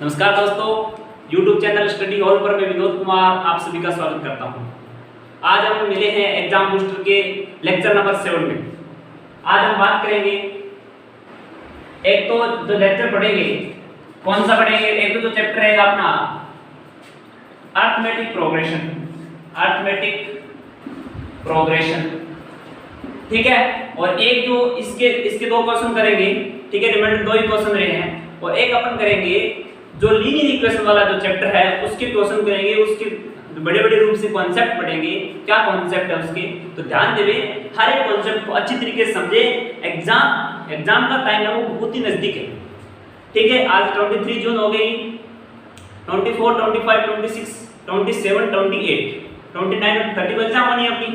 नमस्कार दोस्तों, YouTube channel study hall पर मैं विनोद कुमार आप सभी का स्वागत करता हूं। आज हम मिले हैं एग्जाम बूस्टर के लेक्चर नंबर 7 में। आज हम बात करेंगे, एक तो जो लेक्चर पढ़ेंगे कौन सा पढ़ेंगे, एक तो जो चैप्टर रहेगा अपना अरिथमेटिक प्रोग्रेशन, ठीक है। और एक जो इसके दो क्वेश्चन करेंगे, ठीक है, रिमाइंडर दो ही क्वेश्चन रहे हैं। और एक अपन करेंगे जो लीनियर इक्वेशन वाला जो चैप्टर है उसके क्वेश्चन करेंगे, उसके बड़े बड़े रूप से कॉन्सेप्ट पढ़ेंगे, क्या कॉन्सेप्ट है उसके। तो ध्यान देवे, हर एक कॉन्सेप्ट को अच्छी तरीके से समझे। एग्जाम का टाइम है वो बहुत ही नजदीक है, ठीक है। आज 23 जून हो गई, 24, 25, 26, 27, 28, 29 और 30 एग्जाम होनी है अपनी।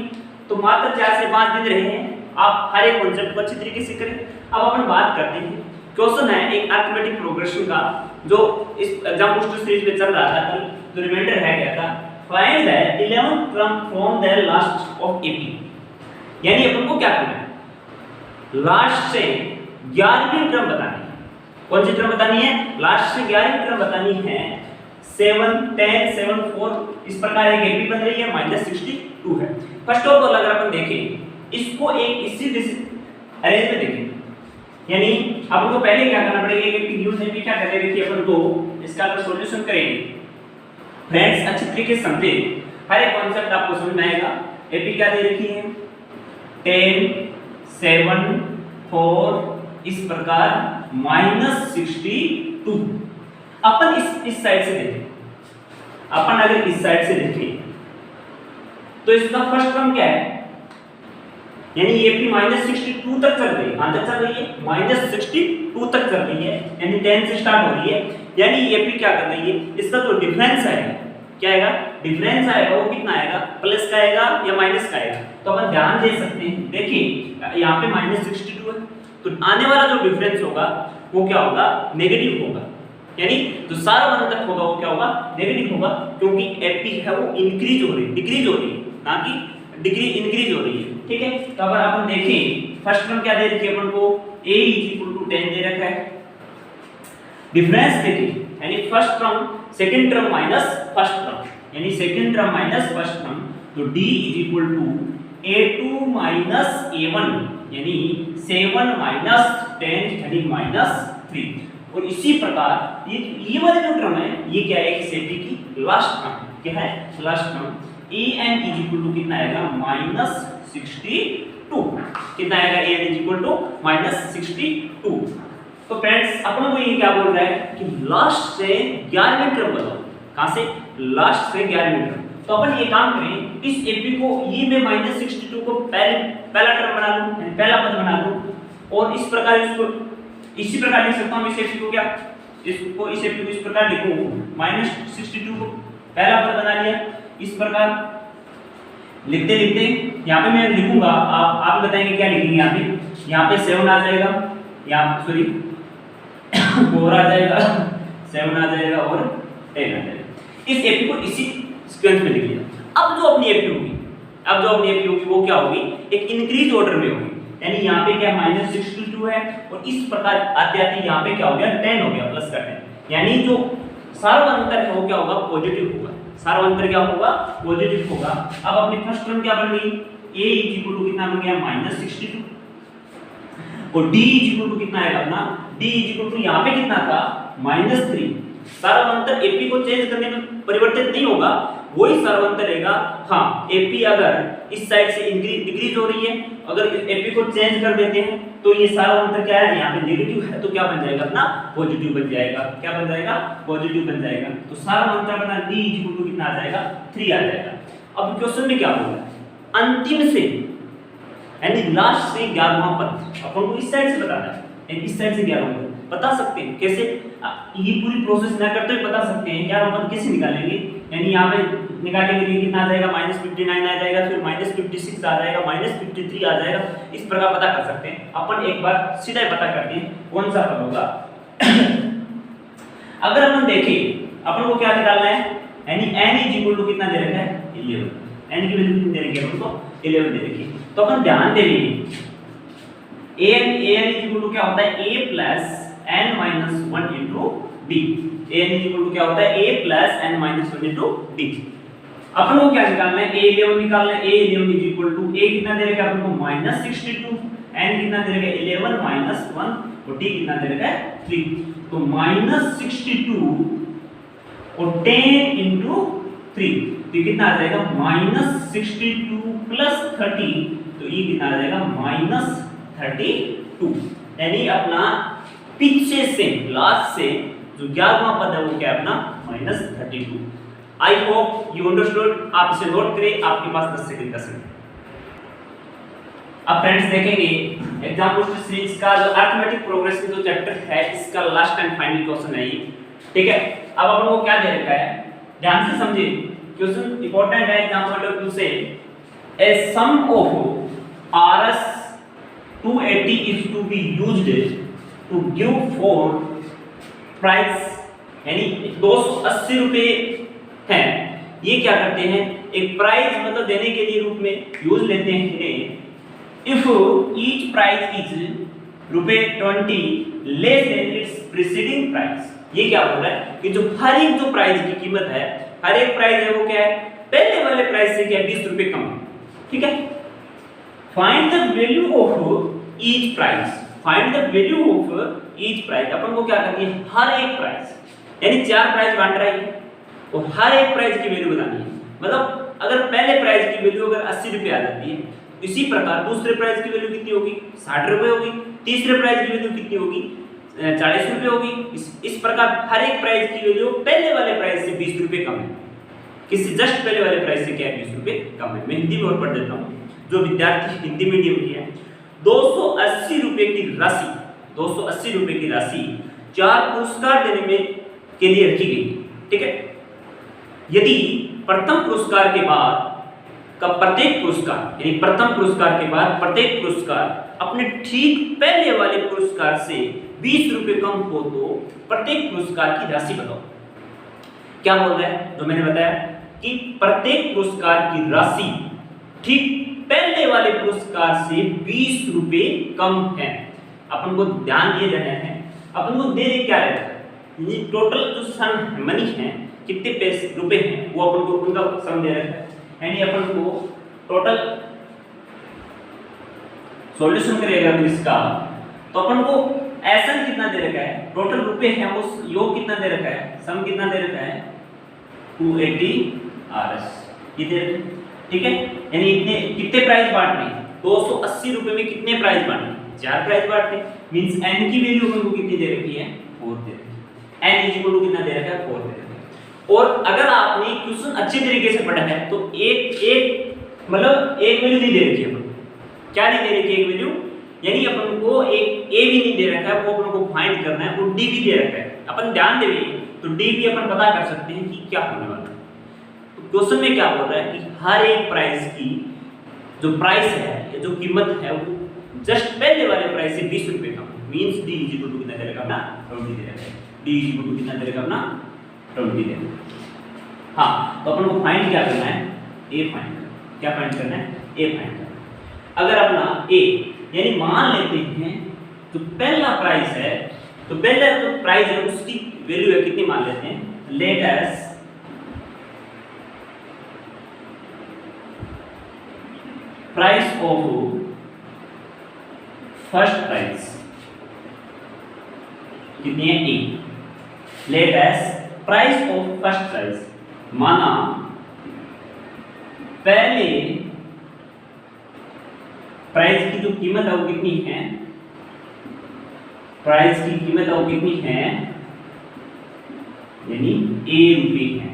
तो मात्र 4 से 5 दिन रहे हैं, आप हर एक कॉन्सेप्ट को अच्छी तरीके से करें। अब अपन बात करते हैं, क्वेश्चन है एक अरिथमेटिक प्रोग्रेशन का, जो इस एग्जाम बूस्टर सीरीज में चल रहा था कल, जो रिमाइंडर है क्या था, find the 11th term from the last of AP. यानी अपन को क्या करना है, लास्ट से 11वीं टर्म बतानी है। कौन सी टर्म बतानी है? लास्ट से 11वीं टर्म बतानी है। 7, 10, 7, 4 इस प्रकार एक एपी बन रही है, -62 है। फर्स्ट ऑफ ऑल अगर अपन देखें इसको एक इसी अरेंज में देखें, यानी अपन को पहले क्या करना पड़ेगा कि यूज एपी क्या कर रखी है अपन को, इसका अगर सॉल्यूशन करेंगे फ्रेंड्स अच्छी तरीके से समझे, हर एक कांसेप्ट आपको समझ में आएगा। एपी क्या दे रखी है, 10, 7, 4 इस प्रकार -62। अपन इस साइड से देखें, अपन अगर इस साइड से देखें तो इसका फर्स्ट टर्म क्या है, यानी ये भी -62 तक चल रही है। कहां तक चल रही है? -62 तक चल रही है, यानी 10 से स्टार्ट हो रही है। यानी ये भी क्या कर रही है, इसका जो डिफरेंस आएगा, क्या आएगा, डिफरेंस आएगा वो कितना आएगा, प्लस का आएगा या माइनस का आएगा। तो अपन ध्यान दे सकते हैं, देखिए यहाँ पे -62 है, तो आने वाला जो डिफरेंस होगा वो क्या होगा, नेगेटिव होगा। यानी जो सार्वधातुक होगा वो क्या होगा, नेगेटिव होगा, क्योंकि एपी है वो इंक्रीज हो रही है, डिक्रीज हो रही है, ना कि डिग्री इंक्रीज हो रही है, ठीक है। तो अगर अपन देखें फर्स्ट टर्म क्या दे रखी है अपन को, a = 10 दे रखा है। डिफरेंस देखिए, यानी first term second term minus first term, यानी second term minus first term, तो d = a2 - a1, यानी 7 - 10 यानी -3। और इसी प्रकार ये वाली जो टर्म है ये क्या है, इस एपी की लास्ट टर्म, क्या है, लास्ट टर्म। an = कितना आएगा, -62। कितना आएगा, an = -62। तो फ्रेंड्स अपन को ये क्या बोल रहा है कि लास्ट से 11वीं टर्म बताओ। कहां से? लास्ट से 11वीं टर्म। तो अपन ये काम करें, इस एपी को ये मैं -62 को पहला टर्म बना लूं, यानी पहला पद बना लूं, और इस प्रकार इसको इसी प्रकार लिख सकता हूं। इस एपी को क्या, इस एपी को इस प्रकार लिखूं, -62 को पहला पद बना लिया। इस प्रकार लिखते लिखते यहाँ पे मैं लिखूंगा, आप बताएंगे क्या लिखेंगे। यहाँ पे 7 आ जाएगा, यहाँ सॉरी 4 आ जाएगा, 7 आ जाएगा और 10 आ जाएगा। इस एपी को इसी सीक्वेंस में लिख लिया। अब जो अपनी एपी होगी वो क्या होगी, एक इंक्रीज ऑर्डर में होगी। यानी यहाँ पे क्या -62 है, और इस प्रकार आते आते यहाँ पे क्या हो गया, 10 हो गया, प्लस का 10। यानी जो सार्वधातुक है वो क्या होगा, पॉजिटिव होगा। सार्वधातुक क्या होगा, पॉजिटिव होगा। अब अपनी फर्स्ट टर्म क्या बन गई, a = कितना बन गया, -62, और d = कितना आएगा अपना, d = यहाँ पे कितना था, -3। सार्वधातुक एपी को चेंज करने में परिवर्तित नहीं होगा, वही सार्वधातुक रहेगा। हाँ, एपी अगर इस साइड से डिक्रीज हो रही है, अगर इस एपी को चेंज कर देते हैं तो ये सार्वधातुक क्या है, यहाँ पे नेगेटिव है, तो क्या बन जाएगा अपना, पॉजिटिव बन जाएगा। क्या बन जाएगा, पॉजिटिव बन जाएगा। तो सार्वधातुक अपना d = कितना आ जाएगा, 3 आ जाएगा। अब क्वेश्चन में क्या बोल रहा है, अंतिम से यानी लास्ट से 11वां पद अपन को इस साइड से बताना है, इस साइड से 11वां पद बता सकते हैं कैसे, ये पूरी प्रोसेस ना करते हुए बता सकते हैं 11वां पद कैसे निकालेंगे। यानी यहाँ पे निकालने के लिए कितना आ जाएगा, -59 आ जाएगा, फिर -56 आ जाएगा, -53 आ जाएगा। इस प्रकार पता कर सकते हैं। अपन एक बार सीधा पता करते हैं कौन सा पद होगा। अगर अपन देखें, अपन को क्या निकालना है, यानी n = कितना दे रखा है, 11। n की वैल्यू कितनी दे रखी है, अपन को 11 दे रखी है। तो अपन ध्यान देंगे, an = क्या होता है, a + n - 1 × D. an is equal to क्या होता है, a plus n minus 1 into d। अपन को क्या निकालना है, a11 निकालना है। a11 is equal to a कितना दे रखा है अपन को -62, n कितना दे रखा है 11 माइनस 1 और d कितना दे रखा है 3। तो -62 और 10 इनटू 3 तो कितना आ जाएगा -62 प्लस 30, तो ये कितना आ जाएगा -32। यानी अपना पीछे से लास्ट से जो 11वां पद है वो क्या है अपना -32। I hope you understood. आप इसे नोट करें, आपके पास 10 सेकंड का समय। अब फ्रेंड्स देखेंगे एग्जाम्पल सीरीज का जो अरिथमेटिक प्रोग्रेस का जो चैप्टर है इसका लास्ट एंड फाइनल क्वेश्चन है ये, ठीक है। अब अपन को क्या दे रखा है, ध्यान से समझिए, क्वेश्चन इंपॉर्टेंट है। एग्जांपल टू से a sum of rs 280 is to be used to give for price, यानी 280 रुपए है। ये क्या करते हैं, एक प्राइस मतलब देने के लिए रूप में यूज लेते हैं। If each price is ₹20 less than it's preceding price. ये क्या बोल रहा है कि जो हर एक जो प्राइस की कीमत है, हर एक प्राइस है वो क्या है, पहले वाले प्राइस से क्या 20 रुपए कम है, ठीक है। Find the value of each price, find the value of each price. अपन को क्या करनी है, हर एक प्राइस, यानी 4 प्राइस बांट रहा है तो हर एक प्राइस की वैल्यू बतानी है। मतलब अगर पहले प्राइस की वैल्यू अगर 80 रुपए आ जाती है, इसी प्रकार दूसरे प्राइस की वैल्यू कितनी होगी, 60 रुपए होगी। तीसरे प्राइस की वैल्यू कितनी होगी, 40 रुपए होगी। इस प्रकार हर एक प्राइस की वैल्यू पहले वाले प्राइस से 20 रुपए कम है, किसी जस्ट पहले वाले प्राइस से क्या है 20 रुपए कम है। मैं हिंदी में और पढ़ देता हूँ, जो विद्यार्थी हिंदी मीडियम की है, 280 रुपए की राशि, 280 रुपए की राशि 4 पुरस्कार देने में के लिए रखी गई, ठीक है। यदि प्रथम पुरस्कार के बाद का प्रत्येक पुरस्कार, यानी प्रथम पुरस्कार के बाद प्रत्येक पुरस्कार अपने ठीक पहले वाले पुरस्कार से 20 रुपए कम हो तो प्रत्येक पुरस्कार की राशि बताओ। क्या बोल रहा है, जो मैंने बताया कि प्रत्येक पुरस्कार की राशि ठीक पहले वाले पुरस्कार से 20 रुपए कम है। अपन को ध्यान दिए जाना है, अपन को दे दे क्या रहता है, ये टोटल जो सम मनी है, कितने पैसे रुपए हैं, वो अपन को उनका सम दे रखा है। यानी अपन को टोटल सॉल्यूशन करेगा इसका, तो अपन को एसएन कितना दे रखा है, टोटल रुपए है, उस योग कितना दे रखा है, सम कितना दे रखा है 280 RS, ठीक है। यानी इतने कितने प्राइस बांटने, 280 रुपए में कितने प्राइस बांटने, 4 प्राइस बांटने। मींस n की वैल्यू अपन को कितनी दे रखी है, 4 दे रखी है। n इक्वल टू कितना दे रखा है, 4 दे रखा है। और अगर आपने क्वेश्चन अच्छे तरीके से पढ़ा है तो एक मतलब एक वैल्यू नहीं दे रखी है, क्या नहीं दे रखी है, एक वैल्यू, यानी अपन को एक a भी नहीं दे रखा है, वो अपन को फाइंड करना है, और d भी दे रखा है। अपन ध्यान देंगे तो d भी अपन पता कर सकते हैं कि क्या होने वाला है। तो क्वेश्चन में क्या बोल रहा है कि हर एक प्राइस की जो प्राइस है या जो कीमत है वो जस्ट पहले वाले प्राइस से 20 रुपए कम, मींस d इक्वल टू कितना दे रखा अपना 20 दे रखा है। d इक्वल टू कितना दे रखा अपना 20 दे रखा। हाँ, तो अपन को फाइंड क्या करना है, a फाइंड करना, क्या फाइंड करना है, a फाइंड करना। अगर अपना a यानी मान लेते हैं तो पहला प्राइस है, तो पहला जो प्राइस है उसकी वैल्यू है कितनी मान लेते हैं, let us price of first price कितनी है, a। Let us price of first price, माना पहले प्राइस की जो कीमत है वो कितनी है, प्राइस की कीमत है वो कितनी है, यानी a रुपए है,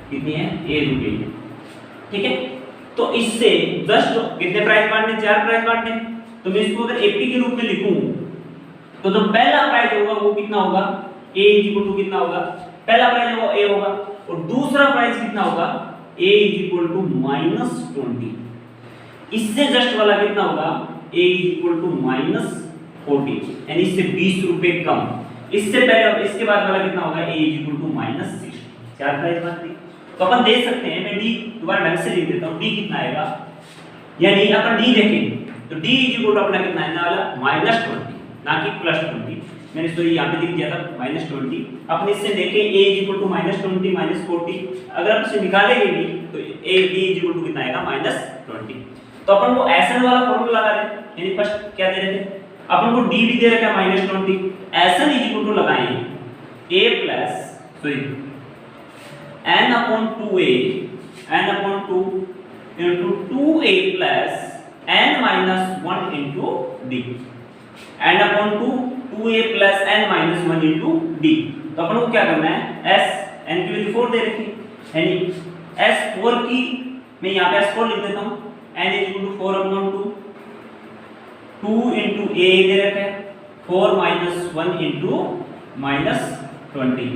कितनी है, a रुपए है, ठीक है। तो इससे जस्ट कितने प्राइस बांटने, 4 प्राइस बांटने, तो मैं इसको अगर एपी के रूप में लिखूं तो जो पहला प्राइस होगा वो कितना होगा, a इक्वल टू कितना होगा, पहला प्राइस होगा a होगा, और दूसरा प्राइस कितना होगा, a इक्वल टू -20। इससे जस्ट वाला कितना होगा, a इक्वल टू -40, यानी इससे 20 रुपए कम। इससे पहले इसके बाद वाला कितना होगा, a इक्वल टू -60। 4 प्राइस बात थी, तो अपन देख सकते हैं, मैं d दोबारा ढंग से लिख देता हूं, d कितना आएगा, यानी अपन d देखेंगे तो d इक्वल टू अपना कितना आने वाला -20, ना कि +20। मैंने सॉरी यहाँ पे लिख दिया था -20। अपन इससे लेके a इक्वल टू -20 -40, अगर आप इसे निकालेंगे भी तो a b इक्वल टू कितना आएगा -20। तो अपन को SN वाला फॉर्मूला लगा रहे, यानी फर्स्ट क्या दे रहे थे अपन को d भी दे रखा है -20, SN इक्वल टू लगाएंगे a plus sorry n/2a n/2 into 2a plus n-1 into d, n/2 2a plus n-1 into d। तो अपन को क्या करना है, s n की वैल्यू 4 दे रखी है, यानी s4 की मैं यहाँ पे s4 लिख देता हूँ, n is equal to 4/2 2 into a दे रखा है 4 minus 1 into -20।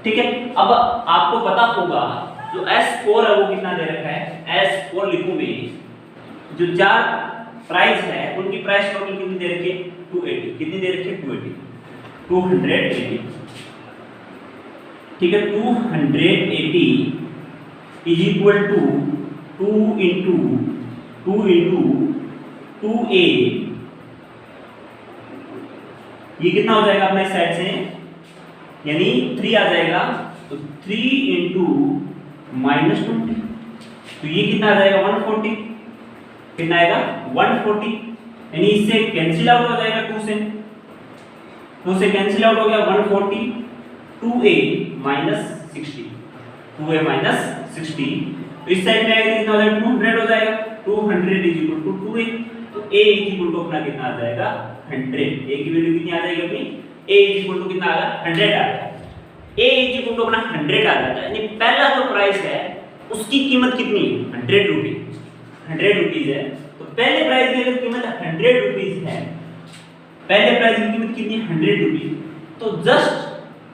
ठीक है, अब आपको पता होगा जो S4 है वो कितना दे रखा है, S4 लिखूं मैं, जो चार प्राइस है उनकी प्राइस टोटल कितनी दे रखी है 280, कितनी दे रखी है 280, ठीक है 280 is equal to 2 into 2a, ये कितना हो जाएगा अपने साइड से, यानी 3 आ जाएगा, तो 3 into -20, तो ये कितना आ जाएगा 140, कितना आएगा 140, यानी इससे कैंसिल आउट हो जाएगा 2 से कैंसिल आउट हो गया 140, 2a -60, 2a -60, तो इस साइड में आएगा कितना हो जाएगा 200 हो जाएगा, 200 इज इक्वल टू 2a, तो a इज इक्वल टू अपना कितना आ जाएगा 100, a की वैल्यू कितनी आ जाएगी अपनी, a इज इक्वल टू कितना आ जाएगा 100 आ जाएगा, a इज इक्वल टू अपना 100 आ जाता है, यानी पहला जो प्राइस है उसकी कीमत कितनी है 100 रुपीज है, तो पहले प्राइस की अगर कीमत 100 रुपीज है, पहले प्राइस की कीमत कितनी है 100 रुपीज, तो जस्ट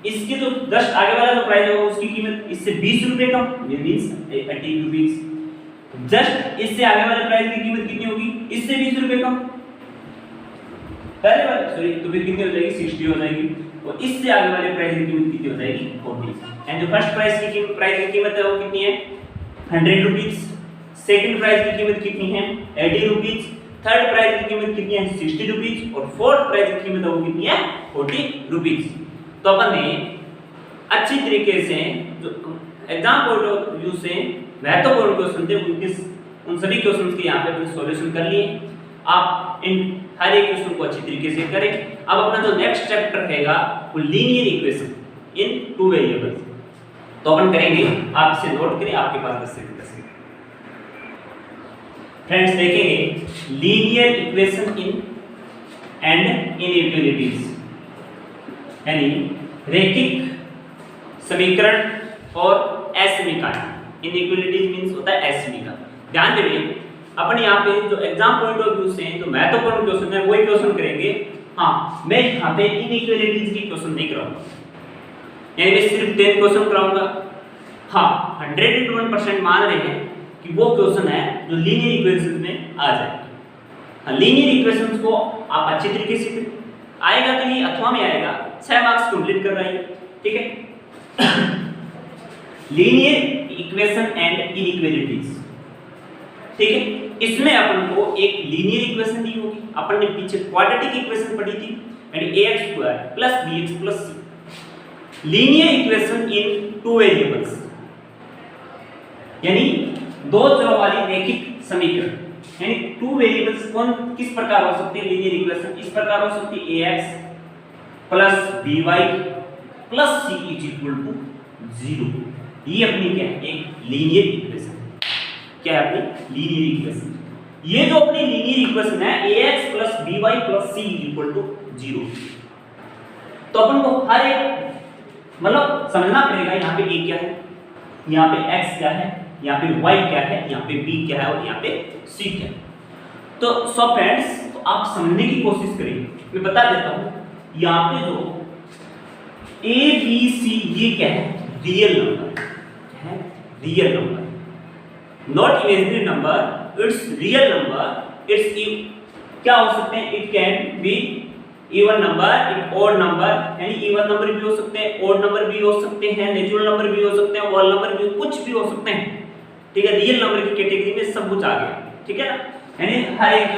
इसके जो जस्ट आगे वाला जो प्राइस होगा उसकी कीमत इससे 20 रुपए कम, ये मींस 80 रुपीज, जस्ट इससे आगे वाले प्राइस की कीमत कितनी होगी, इससे 20 रुपए कम, पहले वाले सॉरी, तो फिर कितनी हो जाएगी 60 हो जाएगी, और इससे आगे वाले प्राइस की कीमत कितनी हो जाएगी 40, एंड जो फर्स्ट प्राइस की कीमत है वो कितनी है 100 रुपीज, सेकंड प्राइस की कीमत कितनी है 80 रुपीज, थर्ड प्राइस की कीमत कितनी है 60 रुपीज, और फोर्थ प्राइस की कीमत वो कितनी है 40 रुपीज। तो अपन ने अच्छी तरीके से जो एग्जाम पॉइंट ऑफ व्यू से महत्वपूर्ण क्वेश्चन थे उन सभी क्वेश्चंस के यहाँ पे अपने सॉल्यूशन कर लिए, आप इन हर एक क्वेश्चन को अच्छी तरीके से करें। अब अपना जो नेक्स्ट चैप्टर रहेगा वो linear equation in two variables, तो अपन करेंगे, आप इसे नोट करें, आपके पास 10 सेकंड फ्रेंड्स, देखेंगे linear equation in and inequalities, यानी रैखिक समीकरण और असमीकरण, इनइक्वालिटीज मींस होता है असमीकरण। ध्यान देंगे अपन यहाँ पे जो एग्जाम पॉइंट ऑफ व्यू से जो महत्वपूर्ण क्वेश्चन है वही क्वेश्चन करेंगे। हाँ, मैं यहाँ पे इनइक्वालिटीज की क्वेश्चन नहीं कराऊंगा, यानी मैं सिर्फ 10 क्वेश्चन कराऊंगा। हाँ, 101% मान रहे हैं कि वो क्वेश्चन है जो लीनियर इक्वेशंस में आ जाए। हाँ, लीनियर इक्वेशंस को आप अच्छी तरीके से आएगा तो ये अथवा में आएगा, 6 मार्क्स कंप्लीट कर रहा है, ठीक है। लीनियर इक्वेशन एंड इनइक्वालिटीज, ठीक है, इसमें अपन को एक लीनियर इक्वेशन दी होगी, अपन ने पीछे क्वाड्रेटिक इक्वेशन पढ़ी थी, यानी ax² + bx + c। Linear equation in two variables, यानी दो चरों वाली रैखिक समीकरण, यानी टू वेरिएबल्स कौन किस प्रकार हो सकते हैं लीनियर इक्वेशन, इस प्रकार हो सकती है ax + by + c = 0। ये अपनी क्या है, एक लीनियर इक्वेशन, क्या है अपनी लीनियर इक्वेशन। ये जो अपनी लीनियर इक्वेशन है ax + by + c = 0, तो अपन को हर एक मतलब समझना पड़ेगा यहाँ पे a क्या है, यहाँ पे x क्या है, यहाँ पे y क्या है, यहाँ पे b क्या है और यहाँ पे c क्या है। तो सो फ्रेंड्स, तो आप समझने की कोशिश करिए, मैं बता देता हूँ। यहाँ पे जो a b c ये क्या है, रियल नंबर है, real number, not imaginary number, it's real number. It's क्या हो सकते हैं, it can be even number, it odd number, यानी इवन नंबर भी हो सकते हैं, ऑड नंबर भी हो सकते हैं, नेचुरल नंबर भी हो सकते हैं, होल नंबर भी, कुछ भी हो सकते हैं, ठीक है। रियल नंबर की कैटेगरी में सब कुछ आ गया, ठीक है ना, यानी हर एक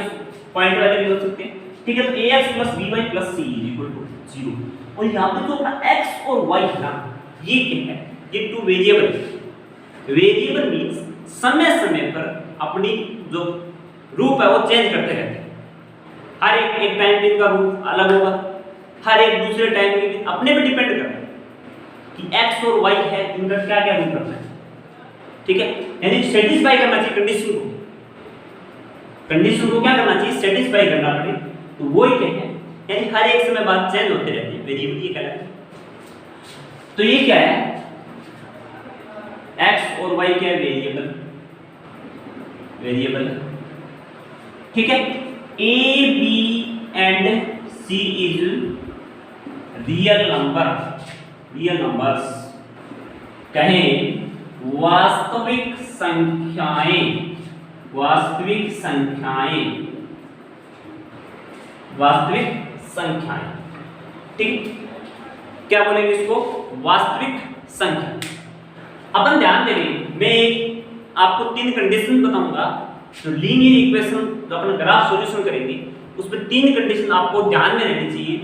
पॉइंट वाले भी हो सकते हैं, ठीक है। तो ax + by + c = 0। और यहाँ पे जो अपना x और y है ना, ये क्या है, ये टू वेरिएबल। वेरिएबल मींस समय समय पर अपनी जो रूप है वो चेंज करते रहते हैं। हर एक टाइम पे इनका रूप अलग होगा, हर एक दूसरे टाइम पे अपने पे डिपेंड करता है कि x और y है, इनका क्या क्या रूप करना है। ठीक है, यानी सेटिस्फाई करना चाहिए कंडीशन को। कंडीशन को क्या करना चाहिए, सेटिस्फाई करना पड़े, तो वो ही क्या है, यानी हर एक समय बाद चेंज होते रहते हैं, वेरिएबल ये कहलाता है। तो ये क्या है, x और y क्या है, वेरिएबल। वेरिएबल ठीक है। a b and c is real number, real numbers. कहें वास्तविक संख्याएं, वास्तविक संख्याएं, वास्तविक संख्याएं। ठीक, क्या बोलेंगे इसको, वास्तविक संख्या। अपन ध्यान देंगे, मैं आपको 3 कंडीशन बताऊंगा। तो लीनियर इक्वेशन जो अपन ग्राफ सॉल्यूशन करेंगे उसमें 3 कंडीशन आपको ध्यान में रहनी चाहिए।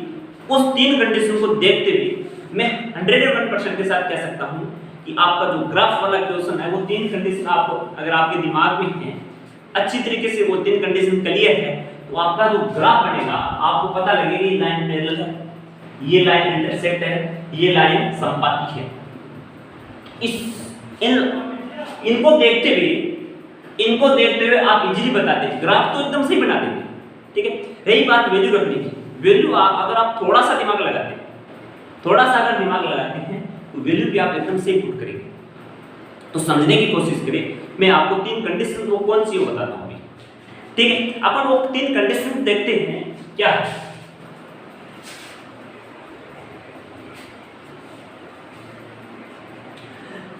उस 3 कंडीशन को देखते हुए मैं 101% के साथ कह सकता हूं कि आपका जो ग्राफ वाला क्वेश्चन है वो 3 कंडीशन आपको अगर आपके दिमाग में है, अच्छी तरीके से वो 3 कंडीशन क्लियर है, तो आपका जो ग्राफ बनेगा आपको पता लगेगा ये लाइन पैरेलल है, ये लाइन इंटरसेक्ट है, ये लाइन समांतर है। इनको देखते हुए आप इजीली बता देंगे, ग्राफ तो एकदम सही बना देंगे। ठीक है, रही बात वैल्यू रखने की, वैल्यू अगर आप थोड़ा सा दिमाग लगाते हैं, थोड़ा सा अगर दिमाग लगाते हैं तो वैल्यू भी आप एकदम सही पुट करेंगे। तो समझने की कोशिश करें, मैं आपको 3 कंडीशन वो कौन सी वो बताता हूं। ठीक है, अपन वो 3 कंडीशन देखते हैं क्या है।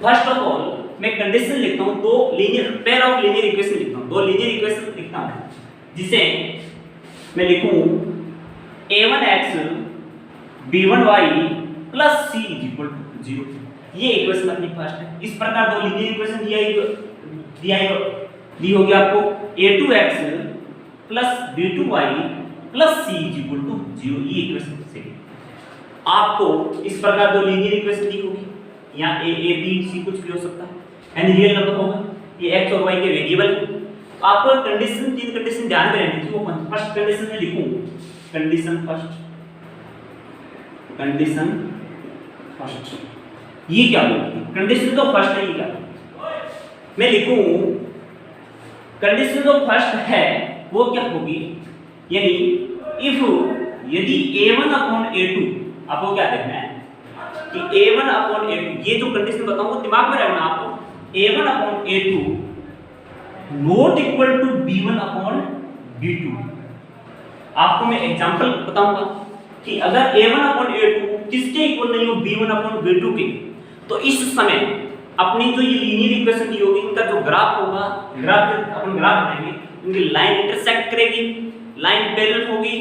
फर्स्ट ऑफ ऑल मैं कंडीशन लिखता हूं, 2 linear pair of linear equation लिखता हूं, 2 लीनियर इक्वेशन लिखता हूं, जिसे मैं लिखूं a1x b1y plus c equal to 0। ये इक्वेशन अपनी फर्स्ट है। इस प्रकार 2 लीनियर इक्वेशन दी होगी आपको a2x plus b2y plus c equal to 0। ये इक्वेशन से आपको इस प्रकार 2 लीनियर इक्वेशन दी होगी, यहाँ a b c कुछ भी हो सकता है, यानी रियल नंबर होगा, ये x और y के वेरिएबल। आपको कंडीशन 3 कंडीशन ध्यान में रहनी चाहिए। वो फर्स्ट कंडीशन में लिखूं, कंडीशन फर्स्ट, कंडीशन फर्स्ट, ये क्या होगी, कंडीशन तो फर्स्ट है, ये क्या मैं लिखूं, कंडीशन जो फर्स्ट है वो क्या होगी, यानी इफ यदि a1/a2, आपको क्या देखना है कि a1/a2, ये जो कंडीशन बताऊं वो दिमाग में रखना आपको, a1/a2 not equal to b1/b2। आपको मैं एग्जांपल बताऊंगा कि अगर a1/a2 किसके इक्वल नहीं हो, b1/b2 के, तो इस समय अपनी जो ये लीनियर इक्वेशन की होगी, इनका जो ग्राफ होगा, ग्राफ अपन ग्राफ बनाएंगे, इनकी लाइन इंटरसेक्ट करेगी, लाइन पैरेलल होगी,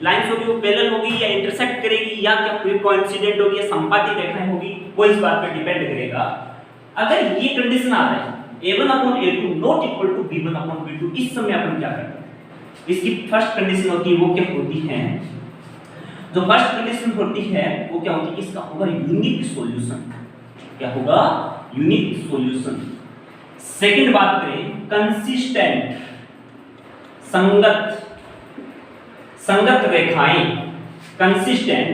लाइंस होगी वो पैरेलल होगी या इंटरसेक्ट करेगी, या क्या कोई कोइंसिडेंट होगी या संपाती रेखाएं होगी, वो इस बात पे डिपेंड करेगा। अगर ये कंडीशन आ रहा है a1/a2 not equal to b1/b2, इस समय अपन क्या करते हैं, इसकी फर्स्ट कंडीशन होती है वो क्या होती है, जो फर्स्ट कंडीशन होती है वो क्या होती है, इसका होगा यूनिक सॉल्यूशन। क्या होगा, यूनिक सॉल्यूशन। सेकंड बात करें कंसिस्टेंट, संगत, संगत रेखाएं, कंसिस्टेंट,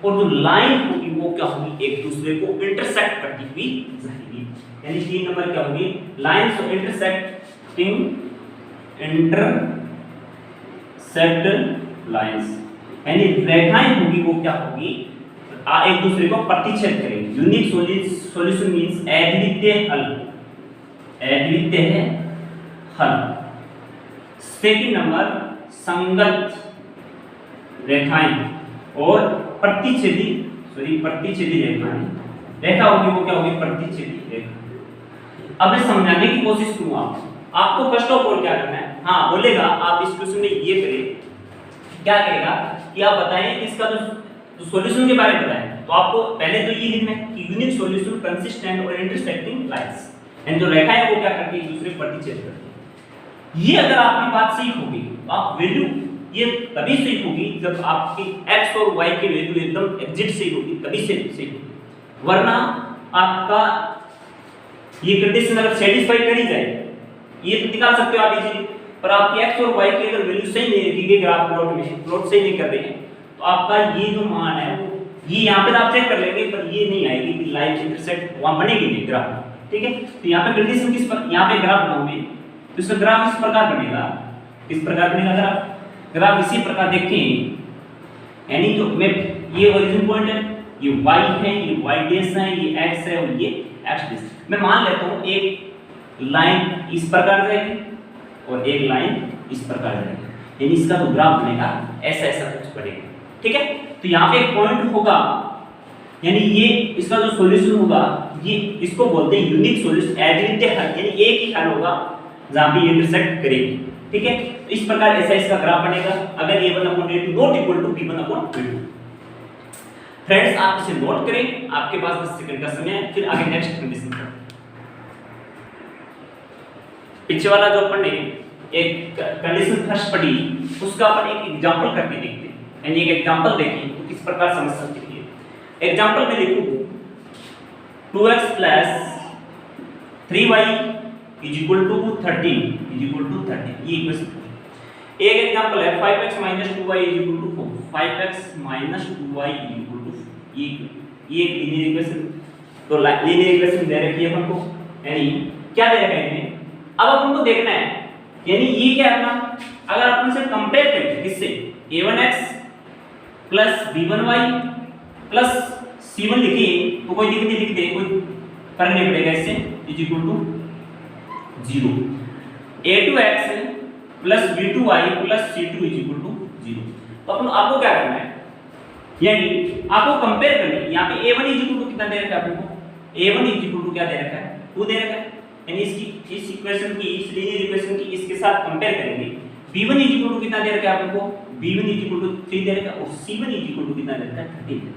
और जो लाइन होगी वो क्या होगी, एक दूसरे को इंटरसेक्ट करती हुई जाएगी। यानी 3 नंबर क्या होगी, lines of intersecting, intersect lines, यानी रेखाएं होगी वो क्या होगी, एक दूसरे को प्रतिच्छेद करेंगे। यूनिक सॉल्यूशन मींस अद्वितीय हल, अद्वितीय हल। सेकंड नंबर संगत रेखाएं और प्रतिच्छेदी रेखाएं, रेखा होगी वो क्या होगी, प्रतिच्छेदी रेखा। अब मैं समझाने की कोशिश करूंगा आपको। फर्स्ट ऑफ ऑल क्या करना है, हाँ बोलेगा आप इस क्वेश्चन में ये करें, क्या करेगा कि आप बताएं इसका जो सॉल्यूशन के बारे में बताएं, तो आपको पहले तो ये लिखना है कि यूनिक सॉल्यूशन कंसिस्टेंट और इंटरसेक्टिंग लाइंस, यानी जो रेखाएं वो क्या करती है, एक दूसरे को प्रतिच्छेद करती है। ये अगर आपकी बात सही होगी तो आप वैल्यू ये तभी सही होगी जब आपकी x और y की वैल्यू एकदम एग्जैक्ट सही होगी, तभी से सही होगी। वरना आपका ये कंडीशन अगर सेटिस्फाई करी जाए, ये तो निकाल सकते हो आप इजीली, पर आपकी x और y की अगर वैल्यू सही नहीं रखी गई ग्राफ प्लॉट में, प्लॉट सही नहीं कर रहे हैं, तो आपका ये जो मान है वो ये यहाँ पे आप चेक कर लेंगे, पर ये नहीं आएगी कि लाइन इंटरसेक्ट वहां बनेगी नहीं ग्राफ, ठीक है। तो यहाँ पे कंडीशन किस पर, यहाँ पे ग्राफ बनाओगे तो इसका ग्राफ इस प्रकार बनेगा, किस प्रकार बनेगा ग्राफ, ग्राफ इसी प्रकार देखें, यानी जो मैं ये ओरिजिन पॉइंट है, ये y है, ये y डैश है, ये x है और ये x डैश। मैं मान लेता हूँ एक लाइन इस प्रकार जाएगी और एक लाइन इस प्रकार जाएगी, यानी इसका जो ग्राफ बनेगा ऐसा ऐसा कुछ बनेगा, ठीक है। तो यहाँ पे एक पॉइंट होगा, यानी ये इसका जो सॉल्यूशन होगा, ये इसको बोलते हैं यूनिक सॉल्यूशन, एडिटिव हल, यानी एक ही हल होगा जहां भी इंटरसेक्ट करेगी, ठीक है। तो इस प्रकार ऐसा इसका ग्राफ बनेगा अगर a1/a2 not equal to b1/b2। Friends आप इसे नोट करें, आपके पास 10 सेकंड का समय है, फिर आगे नेक्स्ट कंडीशन करें। पीछे वाला जो अपन ने एक कंडीशन फर्स्ट पढ़ी, उसका अपन एक एग्जांपल करके देखते हैं, यानी एक एग्जांपल देखें तो किस प्रकार समझ सकते हैं। एग्जांपल में लिखूं 2x + 3y = 13 ये इक्वेशन। एक एग्जांपल है 5x - 2y = 4, 5x - 2y = 4, ये एक लीनियर इक्वेशन। तो लीनियर इक्वेशन दे रखी है अपन को, यानी क्या दे रखा है इसमें, अब अपन को देखना है, यानी ये क्या है अपना, अगर अपन से कंपेयर करें किससे, a1x + b1y + c1 लिखिए तो कोई दिक्कत नहीं, लिख दे कोई फर्क नहीं पड़ेगा इससे, = 0, a2x + b2y + c2 = 0। तो अपन आपको क्या करना है, यानी आपको कंपेयर करना है। यहाँ पे a1 = कितना दे रखा है आपको, a1 = क्या दे रखा है, 2 दे रखा है, यानी इसकी इस इक्वेशन की, इस लीनियर इक्वेशन की इसके साथ कंपेयर करेंगे। b1 = कितना दे रखा है आपको, b1 = 3 दे रखा है, और c1 = कितना दे रखा है, 13।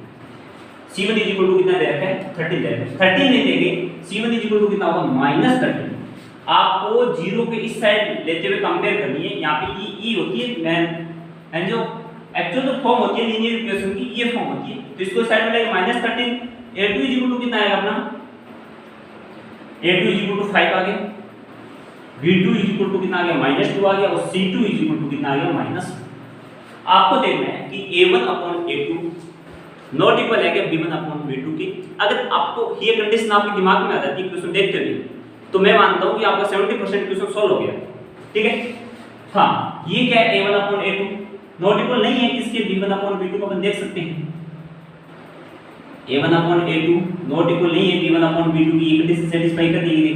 c1 = कितना दे रखा है, 13 दे रखा है। 13 नहीं देंगे, c1 = कितना होगा, -13। आपको 0 के इस साइड लेते हुए कंपेयर करनी है। यहाँ पे ई होती है मैन, एंड जो एक्चुअल जो फॉर्म होती है लीनियर इक्वेशन की, ये फॉर्म होती है, तो इसको साइड में लेके -13। a2 = कितना आएगा अपना, a2 = 5 आ गया, b2 = कितना आ गया, -2 आ गया, और c2 = कितना आ गया, -2। आपको देखना है कि a1/a2 नॉट इक्वल है क्या b1/b2 की। अगर आपको ये कंडीशन आपके दिमाग में आ जाती है क्वेश्चन देखते हुए, तो मैं मानता हूं कि आपका 70% क्वेश्चन सॉल्व हो गया, ठीक है। हाँ, ये क्या है, a1/a2 नॉट इक्वल नहीं है किसके, b1/b2 को अपन देख सकते हैं। a1/a2 नॉट इक्वल नहीं है b1/b2 की, ये कंडीशन सेटिस्फाई कर दी गई है।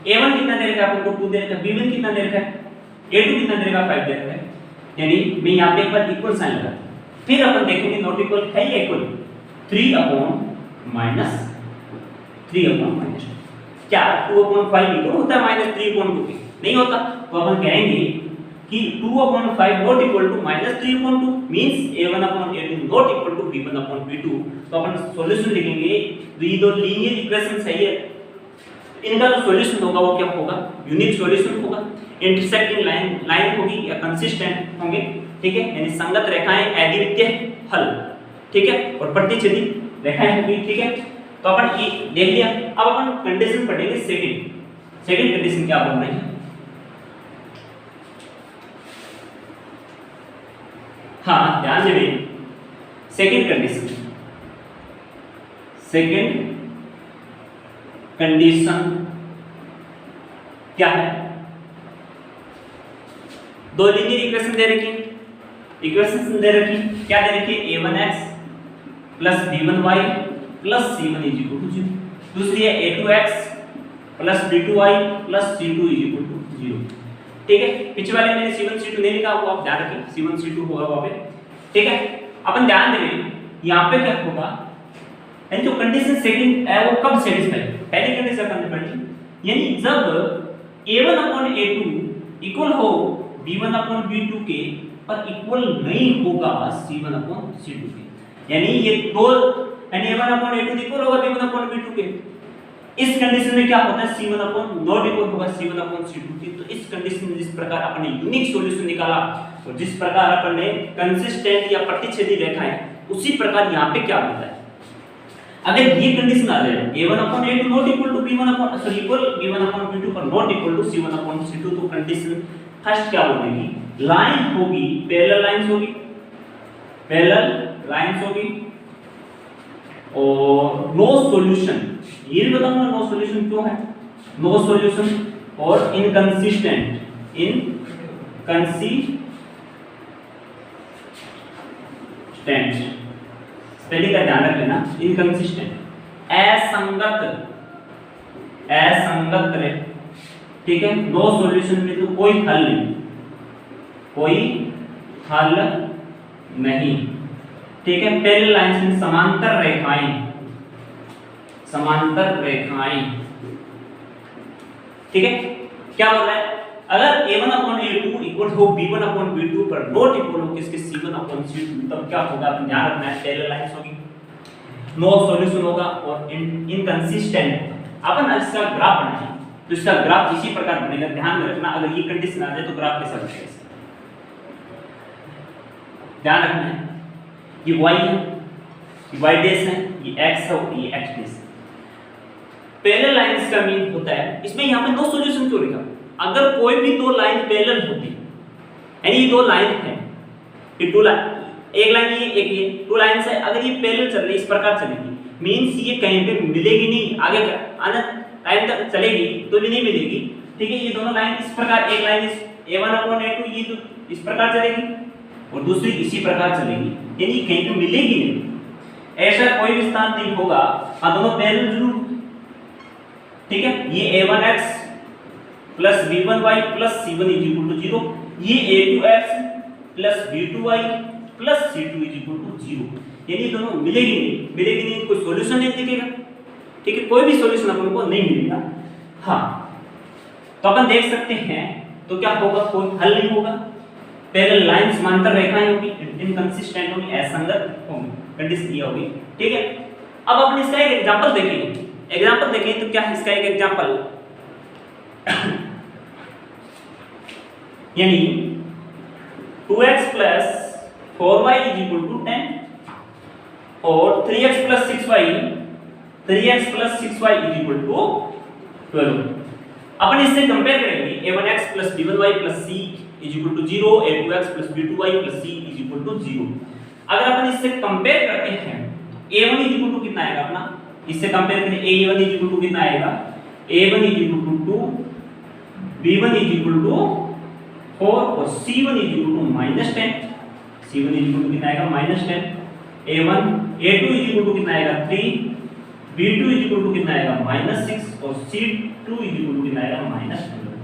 a1 कितना दे रखा है आपको, 2 दे रखा है, b1 कितना दे रखा है, a2 कितना दे रखा है, 5 दे रखा है, यानी मैं यहां पे एक बार इक्वल साइन लगा, फिर अपन देखेंगे नॉट इक्वल है या इक्वल, 3/-3/-2 क्या 2/5 इक्वल होता है -3/2 के, नहीं होता। तो अपन कहेंगे कि 2/5 not equal to -3/2 means a1/a2 not equal to b1/b2। तो अपन सॉल्यूशन लिखेंगे, तो ये दो लीनियर इक्वेशन सही है, इनका जो सॉल्यूशन होगा वो क्या होगा, यूनिक सॉल्यूशन होगा, इंटरसेक्टिंग लाइन होगी या कंसिस्टेंट होंगे, ठीक है, यानी संगत रेखाएं, अद्वितीय हल, ठीक है, और प्रतिच्छेदी रेखाएं होंगी, ठीक है। तो अपन ये देख लिया। अब अपन कंडीशन पढ़ेंगे सेकंड कंडीशन क्या बोल रही है। हाँ, ध्यान देंगे, सेकंड कंडीशन क्या है, दो लीनियर इक्वेशन दे रखी, इक्वेशन दे रखी, क्या दे रखी, a1x + b1y + c1 = 0, दूसरी है a2x + b2y + c2 = 0, ठीक है। पिछले वाले मैंने c1 c2 नहीं लिखा, वो आप ध्यान रखें, c1 c2 होगा वहां पे, ठीक है। अपन ध्यान देंगे यहाँ पे क्या होगा, यानी जो कंडीशन सेकंड है वो कब सेटिस्फाई, पहली कंडीशन अपन ने पढ़ी, यानी जब a1/a2 इक्वल हो b1/b2 के, पर इक्वल नहीं होगा c1/c2 के, यानी ये दो, यानी a1/a2 इक्वल होगा b1/b2 के, इस कंडीशन में क्या होता है, C1 अपॉन नॉट इक्वल होगा C1 अपॉन C2। तो इस कंडीशन में जिस प्रकार अपने यूनिक सॉल्यूशन निकाला और जिस प्रकार अपने कंसिस्टेंट या प्रतिच्छेदी रेखाएं, उसी प्रकार यहाँ पे क्या होता है, अगर ये कंडीशन आ जाए a1 upon a2 not equal to b1 upon sorry equal b1 upon b2 पर not equal to c1 upon c2, तो कंडीशन फर्स्ट क्या बोलेगी, लाइन होगी पैरेलल लाइंस होगी, पैरेलल लाइंस होगी और नो सॉल्यूशन। ये भी बताऊंगा नो सॉल्यूशन क्यों है, नो सॉल्यूशन और इनकंसिस्टेंट, स्पेलिंग का ध्यान रख लेना, इनकंसिस्टेंट असंगत रहे, ठीक है। नो सॉल्यूशन में तो कोई हल नहीं, कोई हल नहीं, ठीक है। पैरेलल लाइंस में समांतर रेखाएं, ठीक है। क्या बोल रहा है, अगर a1 अपॉन a2 इक्वल हो b1 अपॉन b2 पर नॉट इक्वल हो किसके c1 अपॉन c2, तब क्या होगा, अपन ध्यान रखना है, पैरेलल लाइंस होगी, नो सॉल्यूशन होगा और इनकंसिस्टेंट। अपन इसका ग्राफ बनाएंगे तो इसका ग्राफ इसी प्रकार बनेगा, ध्यान में रखना। अगर ये कंडीशन आ जाए तो ग्राफ कैसा बनेगा, ध्यान रखना है। ये y है, ये y डैश है, ये x है, ये x डैश है। पैरेलल लाइंस का मीन होता है, इसमें यहाँ पे नो सॉल्यूशन क्यों लिखा, अगर कोई भी दो लाइन पैरेलल होती, यानी ये दो लाइन है, ये दो लाइन, एक लाइन ये दो लाइंस है, अगर ये पैरेलल चल रही इस प्रकार चलेगी, मींस ये कहीं पे मिलेगी नहीं, आगे आना टाइम तक चलेगी तो भी नहीं मिलेगी, ठीक है। ये दोनों लाइन इस प्रकार, एक लाइन इस a1 अपॉन a2 ये तो इस प्रकार चलेगी और दूसरी इसी प्रकार चलेगी, यानी कहीं पे मिलेगी नहीं, ऐसा कोई भी स्थान नहीं होगा, हाँ दोनों पैरेलल जरूर, ठीक है। ये a1x plus b1y plus c1 is equal to 0, ये a2x plus b2y plus c2 is equal to 0, यानी दोनों मिलेगी नहीं, कोई सॉल्यूशन नहीं दिखेगा, ठीक है, कोई भी सॉल्यूशन अपन को नहीं मिलेगा। हाँ, तो अपन देख सकते हैं तो क्या होगा, कोई हल नहीं होगा, पैरेलल लाइन समांतर रेखाएं होगी, इनकंसिस्टेंट होगी, असंगत होगी, कंडीशन ये होगी, ठीक है। अब अपन इसका एक एग्जांपल देखेंगे, तो क्या है इसका एक एग्जांपल, यानी 2x plus 4y is equal to 10 और 3x plus 6y is equal to 12। अपन इससे कंपेयर करेंगे, a1x plus b1y plus c is equal to 0, a2x plus b2y plus c is equal to 0। अगर अपन इससे कंपेयर करते हैं, a1 is equal to कितना आएगा अपना, इससे कंपेयर करें, a1 इज इक्वल टू कितना आएगा, a1 is equal to 2, b1 is equal to 4 और c1 is equal to -10, c1 is equal to कितना आएगा -10, a2 इज इक्वल टू कितना आएगा 3, b2 इज इक्वल टू कितना आएगा -6 और c2 इज इक्वल टू कितना आएगा -12।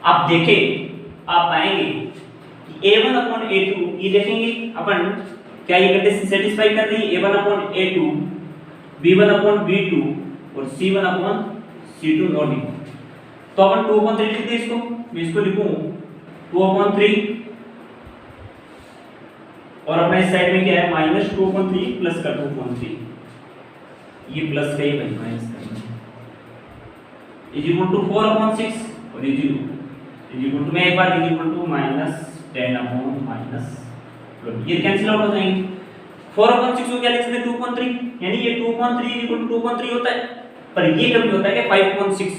आप देखें, आप पाएंगे कि a1 अपॉन a2, ये देखेंगे अपन क्या ये कंडीशन सेटिस्फाई कर रही है, a1 upon a2, b1 upon b2 और c1 upon c2 not equal, तो अपन 2 अपॉन 3 लिख दे इसको, मैं इसको लिखूं 2 अपॉन 3 और अपने इस साइड में क्या है -2 अपॉन 3 प्लस का 2 अपॉन 3, ये प्लस का ही माइनस करना इज इक्वल टू 4 अपॉन 6 और इज इक्वल टू, मैं एक बार इज इक्वल टू -10 अपॉन -12, ये कैंसिल आउट हो जाएंगे। 4 अपॉन 6 को क्या लिख सकते हैं 2 अपॉन 3, यानी ये 2 upon 3 is equal to 2 upon 3 होता है, पर ये कभी होता है कि 5 अपॉन 6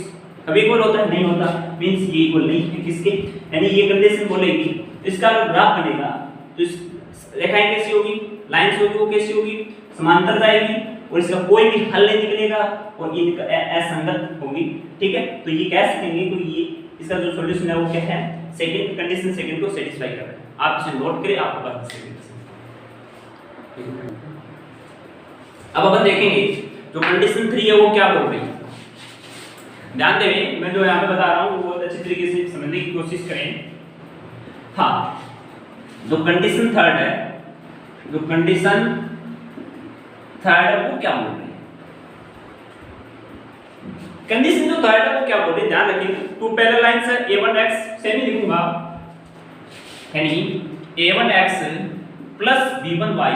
कभी इक्वल होता है, नहीं होता, मींस ये इक्वल नहीं है किसके, यानी ये कंडीशन बोलेगी। इसका ग्राफ बनेगा तो इस रेखाएं कैसी होगी, लाइंस होगी, वो कैसी होगी, समांतर जाएगी और इसका कोई भी हल नहीं निकलेगा और ये असंगत होगी, ठीक है। तो ये कह सकेंगे तो ये इसका जो सॉल्यूशन है वो क्या है, सेकंड कंडीशन, सेकंड को सेटिस्फाई कर रहा है। आप इसे नोट करें, आपको पता चलेगा। अब अपन देखेंगे जो कंडीशन 3 है वो क्या बोल रही है, ध्यान दें, मैं जो यहाँ पे बता रहा हूँ वो बहुत अच्छी तरीके से समझने की कोशिश करें। हाँ, जो कंडीशन 3 है, जो कंडीशन 3 है वो क्या बोल रही है, कंडीशन जो 3 है वो क्या बोल रही है, ध्यान रखिए। टू पैरेलल लाइंस है, a1x सेम ही लिखूंगा, यानी a1x plus b1y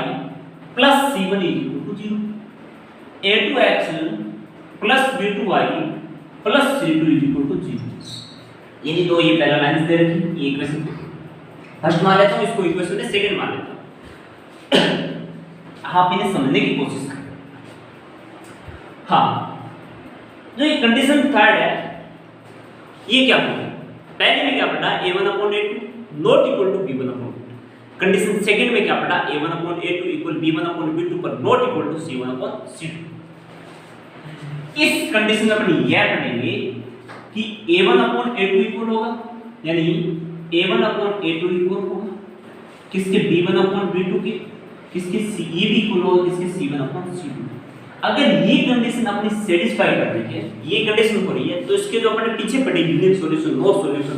plus c1 is equal to 0, a2x plus b2y plus c2 is equal to 0। यानी तो ये पहला लाइन दे रखी, ये इक्वेशन फर्स्ट मान लेता हूं, इसको इक्वेशन में सेकंड मान लेता हूं। आप इन्हें समझने की कोशिश करें। हाँ, जो ये कंडीशन थर्ड है ये क्या होगी? पहले में क्या पढ़ा a1/a2 not equal to b1/b2। Condition second में क्या पढ़ा a1/a2 इक्वल b1/b2 पर नॉट इक्वल टू c1/c2। इस कंडीशन में अपन यह पढ़ेंगे कि a1/a2 इक्वल होगा, यानी a1/a2 इक्वल होगा किसके b1/b2 के, किसके ये भी इक्वल होगा किसके c1/c2। अगर ये कंडीशन अपनी सेटिस्फाई करने के ये कंडीशन हो रही है तो इसके जो अपने पीछे पड़े यूनिक सॉल्यूशन नो सॉल्यूशन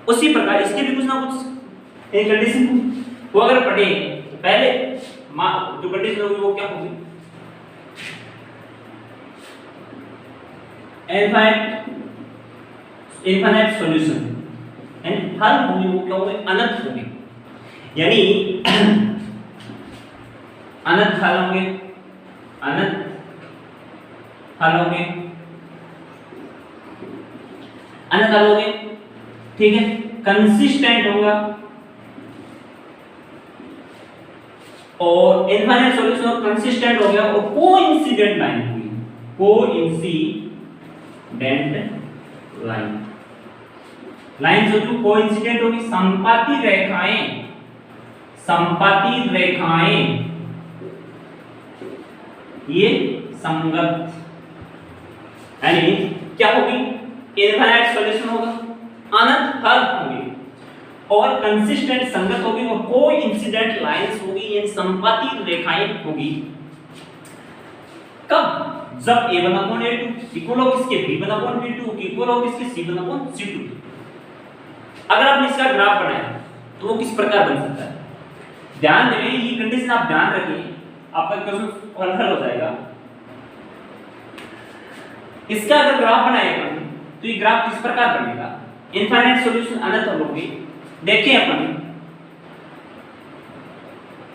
उसी प्रकार इसके भी कुछ ना कुछ एक कंडीशन वो अगर पढ़े तो पहले जो कंडीशन होगी वो क्या होगी इनफाइनाइट सॉल्यूशन एंड हल होगी वो क्या होगी अनंत होगी, यानी अनंत हल होंगे, अनंत हल होंगे, अनंत हल होंगे, ठीक है। कंसिस्टेंट होगा और इनफाइनाइट सॉल्यूशन और कंसिस्टेंट हो गया और कोइंसिडेंट लाइन होगी, कोइंसिडेंट लाइन, लाइन जो कोइंसिडेंट होगी, संपाती रेखाएं, संपाती रेखाएं ये संगत, यानी क्या होगी इनफाइनाइट सॉल्यूशन होगा, अनंत हल होंगे और कंसिस्टेंट संगत होगी और कोइंसिडेंट लाइंस होगी, ये संपाती रेखाएं होगी। कब? जब a1/a2 इक्वल हो किसके b1/b2 इक्वल हो किसके c1/c2। अगर आपने इसका ग्राफ बनाया तो वो किस प्रकार बन सकता है? ध्यान दें, ये कंडीशन आप ध्यान रखिए, आपका क्वेश्चन हल हो जाएगा। इसका अगर ग्राफ बनाएगा तो ये ग्राफ किस प्रकार बनेगा? इनफाइनाइट सॉल्यूशन अनंत हल होगी। देखिए अपन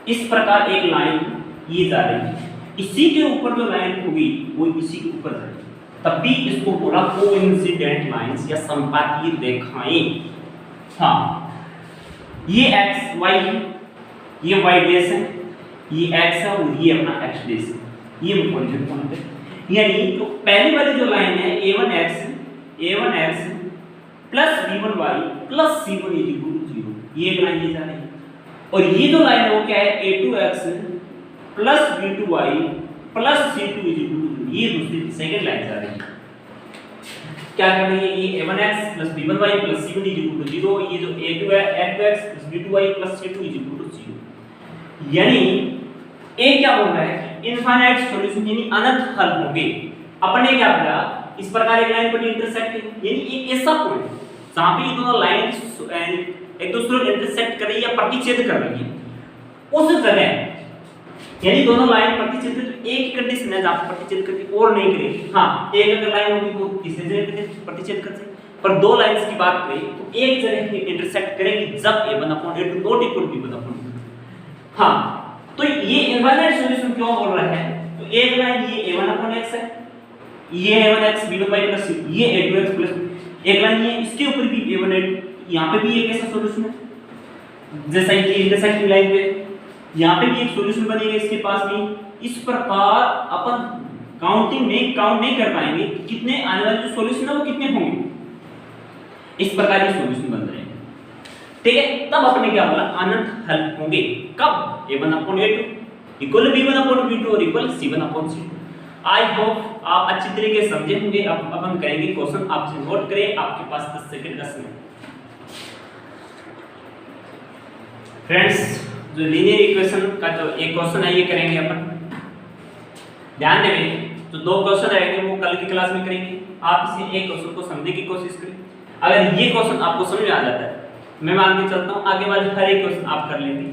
इस प्रकार एक लाइन ये जा रही है, इसी के ऊपर जो लाइन होगी वो इसी के ऊपर जाएगी, तब भी इसको बोला कोइंसिडेंट लाइंस या संपाती रेखाएं। हाँ, ये x y है, ये y डैश है, ये x है और ये अपना x डैश है, ये कॉन्सेप्ट पॉइंट है। यानी तो पहली वाली जो लाइन है a1x plus b1y plus c1 is equal to 0, ये एक लाइन ये जा रही है। और ये जो लाइन है वो क्या है a2x plus b2y plus c2 is equal to 0, ये दूसरी सेकंड लाइन जा रही है। क्या कर रही है ये a1x plus b1y plus c1 is equal to 0, ये जो a2x plus b2y plus c2 is equal to 0। यानी ए क्या बोल रहा है कि इनफाइनाइट सॉल्यूशन यानी अनंत हल होंगे। अपन ने क्या किया, इस प्रकार एक लाइन पर इंटरसेक्ट, यानी एक ऐसा पॉइंट जहां पे ये दोनों लाइन एक दूसरे को इंटरसेक्ट कर रही है या प्रतिच्छेद कर रही है, उस जगह यानी दोनों लाइन प्रतिच्छेद, तो एक ही कंडीशन है जहां पे प्रतिच्छेद करती और नहीं करेगी। हां, एक अगर लाइन होगी तो तीसरी जगह पे प्रतिच्छेद कर सकती, पर दो लाइंस की बात करें तो एक जगह पे इंटरसेक्ट करेगी जब a1/a2 not equal to b1/b2। हां, तो ये इनफाइनाइट सॉल्यूशन क्यों बोल रहा है? तो एक लाइन ये a1/x है, ये a1x b1y प्लस ये a2x प्लस एक लाइन ये, इसके ऊपर भी a1 यहां पे भी एक ऐसा सॉल्यूशन है जैसा कि इंटरसेक्टिंग लाइन पे, यहां पे भी एक सॉल्यूशन बनेगा इसके पास भी। इस प्रकार अपन काउंटिंग में काउंट नहीं कर पाएंगे कितने आने वाले जो सॉल्यूशन है वो कितने होंगे, इस प्रकार के सॉल्यूशन बन रहे हैं, ठीक है। तब अपने क्या बोला अनंत हल होंगे। कब? a1/a2 इक्वल b1/b2 और इक्वल c1/c2। आई होप आप अच्छी तरीके से समझे होंगे। अब अपन करेंगे क्वेश्चन, आपसे नोट करें, आपके पास 10 सेकंड 10 मिनट। फ्रेंड्स, जो लीनियर इक्वेशन का जो एक क्वेश्चन है ये करेंगे अपन, ध्यान देंगे। तो दो क्वेश्चन रहेंगे वो कल की क्लास में करेंगे। आप इसे एक क्वेश्चन को समझने की कोशिश करें। अगर ये क्वेश्चन आपको समझ में आ जाता है, मैं मान के चलता हूँ आगे वाले हर एक क्वेश्चन आप कर लेंगे।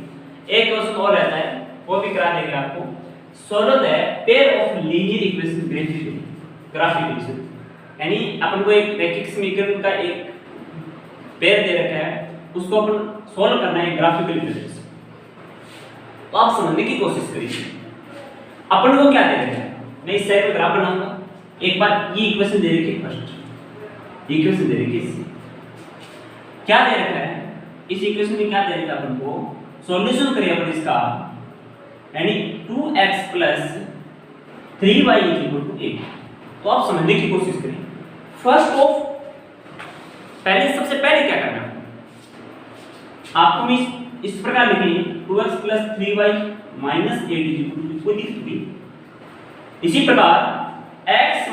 एक क्वेश्चन और रहता है वो भी करा देंगे आपको। Solve the pair of linear equation graphically, यानी अपन को एक रैखिक समीकरण का एक पेयर दे रखा है, उसको अपन सॉल्व करना है ग्राफिकली तरीके से। तो आप समझने की कोशिश करिए। अपन को क्या दे रखा है, मैं इस साइड में ग्राफ बनाऊंगा, एक बार ये इक्वेशन दे रखी है, फर्स्ट इक्वेशन दे रखी है, क्या दे रखा है इस इक्वेशन में, क्या दे रखा है अपन को, सॉल्यूशन करिए अपन इसका, यानी 2x + 3y = 8। तो आप समझने की कोशिश करें। फर्स्ट ऑफ पहले सबसे पहले क्या करना है आपको, मैं इस प्रकार लिखेंगे 2x + 3y - 8 = 3। इसी प्रकार x -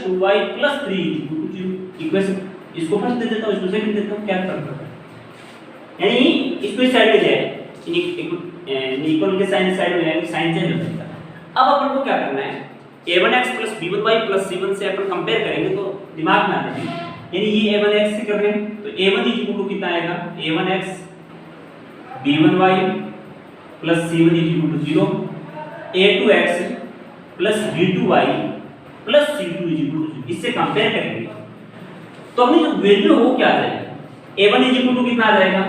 2y + 3 = 0। इक्वेशन इसको फर्स्ट दे देता हूं, इसको सेकंड देता हूं, क्या फर्क पड़ता है, यानी इसको इस साइड में ले आए, इक्वल के साइन साइड में ले, साइन चेंज हो जाएगा। अब अपन को क्या करना है, a1x + b1y + c1 से अपन कंपेयर करेंगे तो दिमाग में आ जाएगा, यानी ये a1x से कर रहे हैं तो a1 = कितना आएगा, a1x b1y + c1 = 0, a2x + b2y + c2 = 0। इससे कंपेयर करेंगे तो अपनी जो वैल्यू हो क्या आ जाएगा, a1 = कितना आ जाएगा,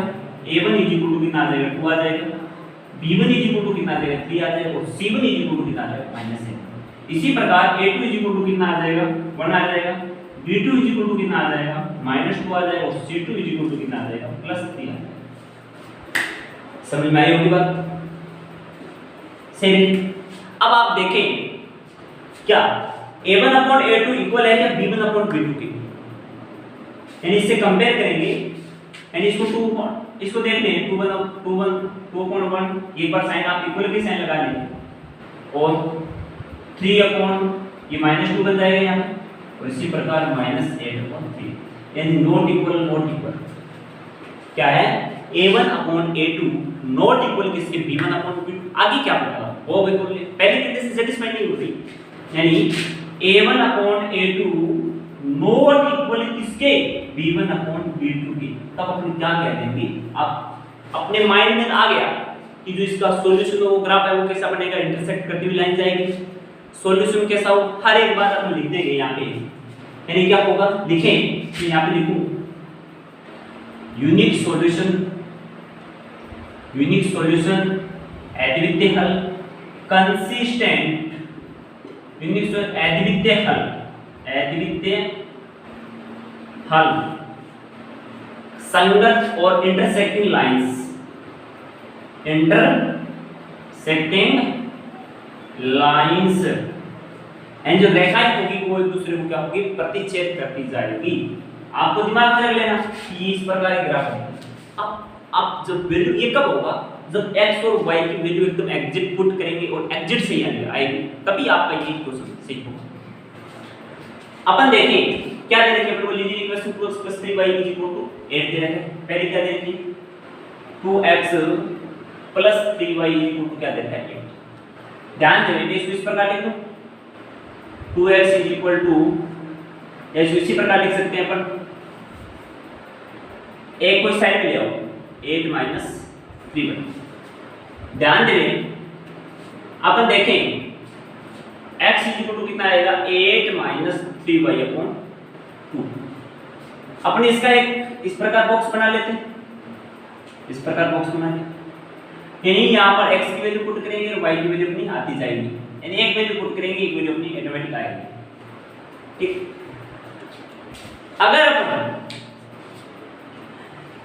a1 = कितना आ जाएगा, 2 आ जाएगा, b1 = कितना आ जाएगा, 3 आ जाएगा, और c1 = कितना आ जाएगा, -1। इसी प्रकार a2 = कितना आ जाएगा, 1 आ जाएगा, b2 = कितना आ जाएगा, -2 आ जाएगा, और c2 = कितना आ जाएगा, +3 आ जाएगा। समझ में आई होगी बात? सही। अब आप देखें क्या a1/a2 इक्वल है क्या b1/b2 के, यानी इससे कंपेयर करेंगे, यानी इसको देख लें 2/1 एक बार साइन आप इक्वल के साइन लगा लेंगे, और 3/, ये -2 बन जाएगा यहाँ, और इसी प्रकार -8/3, यानी नॉट इक्वल क्या है, a1/a2 नॉट इक्वल किसके, b1/b2। आगे क्या पता वो बिल्कुल पहले कंडीशन सेटिस्फाई नहीं होती, यानी a1/a2 नॉट इक्वल किसके, b1/b2 के। तब अपन क्या कह देंगे, आप अपने माइंड में आ गया कि जो इसका सॉल्यूशन वो ग्राफ है वो कैसा बनेगा, इंटरसेक्ट करती हुई लाइन जाएगी, सॉल्यूशन कैसा हो, हर एक बात अपन लिख देंगे यहाँ पे। यानी क्या होगा, लिखें कि यहाँ पे लिखूं यूनिक सॉल्यूशन अद्वितीय हल, कंसिस्टेंट अद्वितीय हल, संगत और इंटरसेक्टिंग लाइंस, एंड जो रेखाएं होगी वो एक दूसरे को क्या होगी, प्रतिच्छेद करती जाएगी। आपको दिमाग में रख लेना कि इस प्रकार की ग्राफ है। अब जब वैल्यू ये कब होगा, जब x और y की वैल्यू एकदम एग्जिट पुट करेंगे और एग्जिट से आएगी, तभी आपका ये क्वेश्चन सही होगा। अपन देखें क्या दे रखे हैं, लीजिए इक्वेशन 2x + 3y = 8 दे रखे हैं। पहले क्या दे रखी, 2x + 3y = क्या दे रखा है, 8। ध्यान दें इसको इस प्रकार लिख दो, 2x = या इसी प्रकार लिख सकते हैं अपन, एक को साइड में ले आओ, 8 - 3y। ध्यान दें अपन देखें x = कितना आएगा, 8 - 3y/2। अपन इसका एक इस प्रकार बॉक्स बना लेते हैं, इस प्रकार बॉक्स बना लें, यानी यहाँ पर x की वैल्यू पुट करेंगे और y की वैल्यू अपनी आती जाएगी, यानी एक वैल्यू पुट करेंगे एक वैल्यू अपनी ऑटोमेटिक आएगी। ठीक, अगर अपन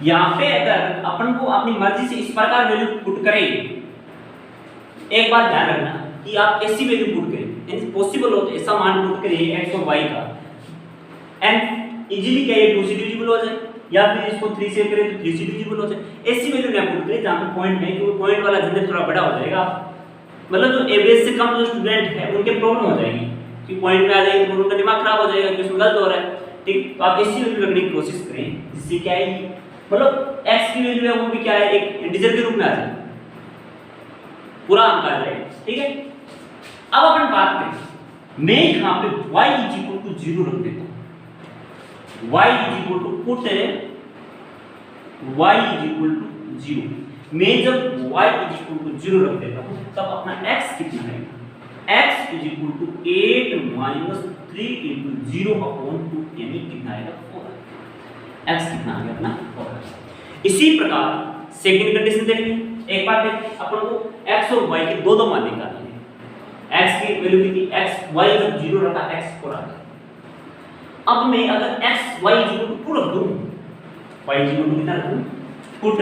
यहाँ पे अगर अपन को अपनी मर्जी से इस प्रकार वैल्यू पुट करें, एक बात ध्यान रखना कि आप ऐसी वैल्यू पुट करें, यानी पॉसिबल हो तो ऐसा मान पुट करें x और y का, एंड इजीली क्या ये 2 से डिविजिबल हो जाए, या फिर इसको 3 से करें तो 3 से डिविजिबल हो जाए। ऐसी वैल्यू ना पुट करें जहां पे पॉइंट में, क्योंकि पॉइंट वाला जनरल थोड़ा बड़ा हो जाएगा, मतलब जो एवरेज से कम जो स्टूडेंट है उनके प्रॉब्लम हो जाएगी कि पॉइंट में आ जाएगी तो उनका दिमाग खराब हो जाएगा कि उसमें गलत हो रहा है। ठीक, तो आप ऐसी वैल्यू रखने की कोशिश करें जिससे क्या है, मतलब x की वैल्यू है वो भी क्या है, एक इंटीजर के रूप में आ जाए, पूरा अंक आ जाए। ठीक है, अब अपन बात करें, मैं यहां पे y = 0 रख देता हूं, y पुट y = 0। मैं जब y = 0 रख देता हूं तब अपना x कितना है, x = 8 - 3 × 0/2, यानी कितना आएगा, 4। x कितना आ गया अपना, 4। इसी प्रकार सेकंड कंडीशन देखिए, एक बार देखिए अपन को x और y के दो मान निकालने हैं, x की वैल्यू कितनी x y जब 0 रखा x 4 आ गया। अब मैं अगर x y 2 रख दूं, y कितना रखूं, पुट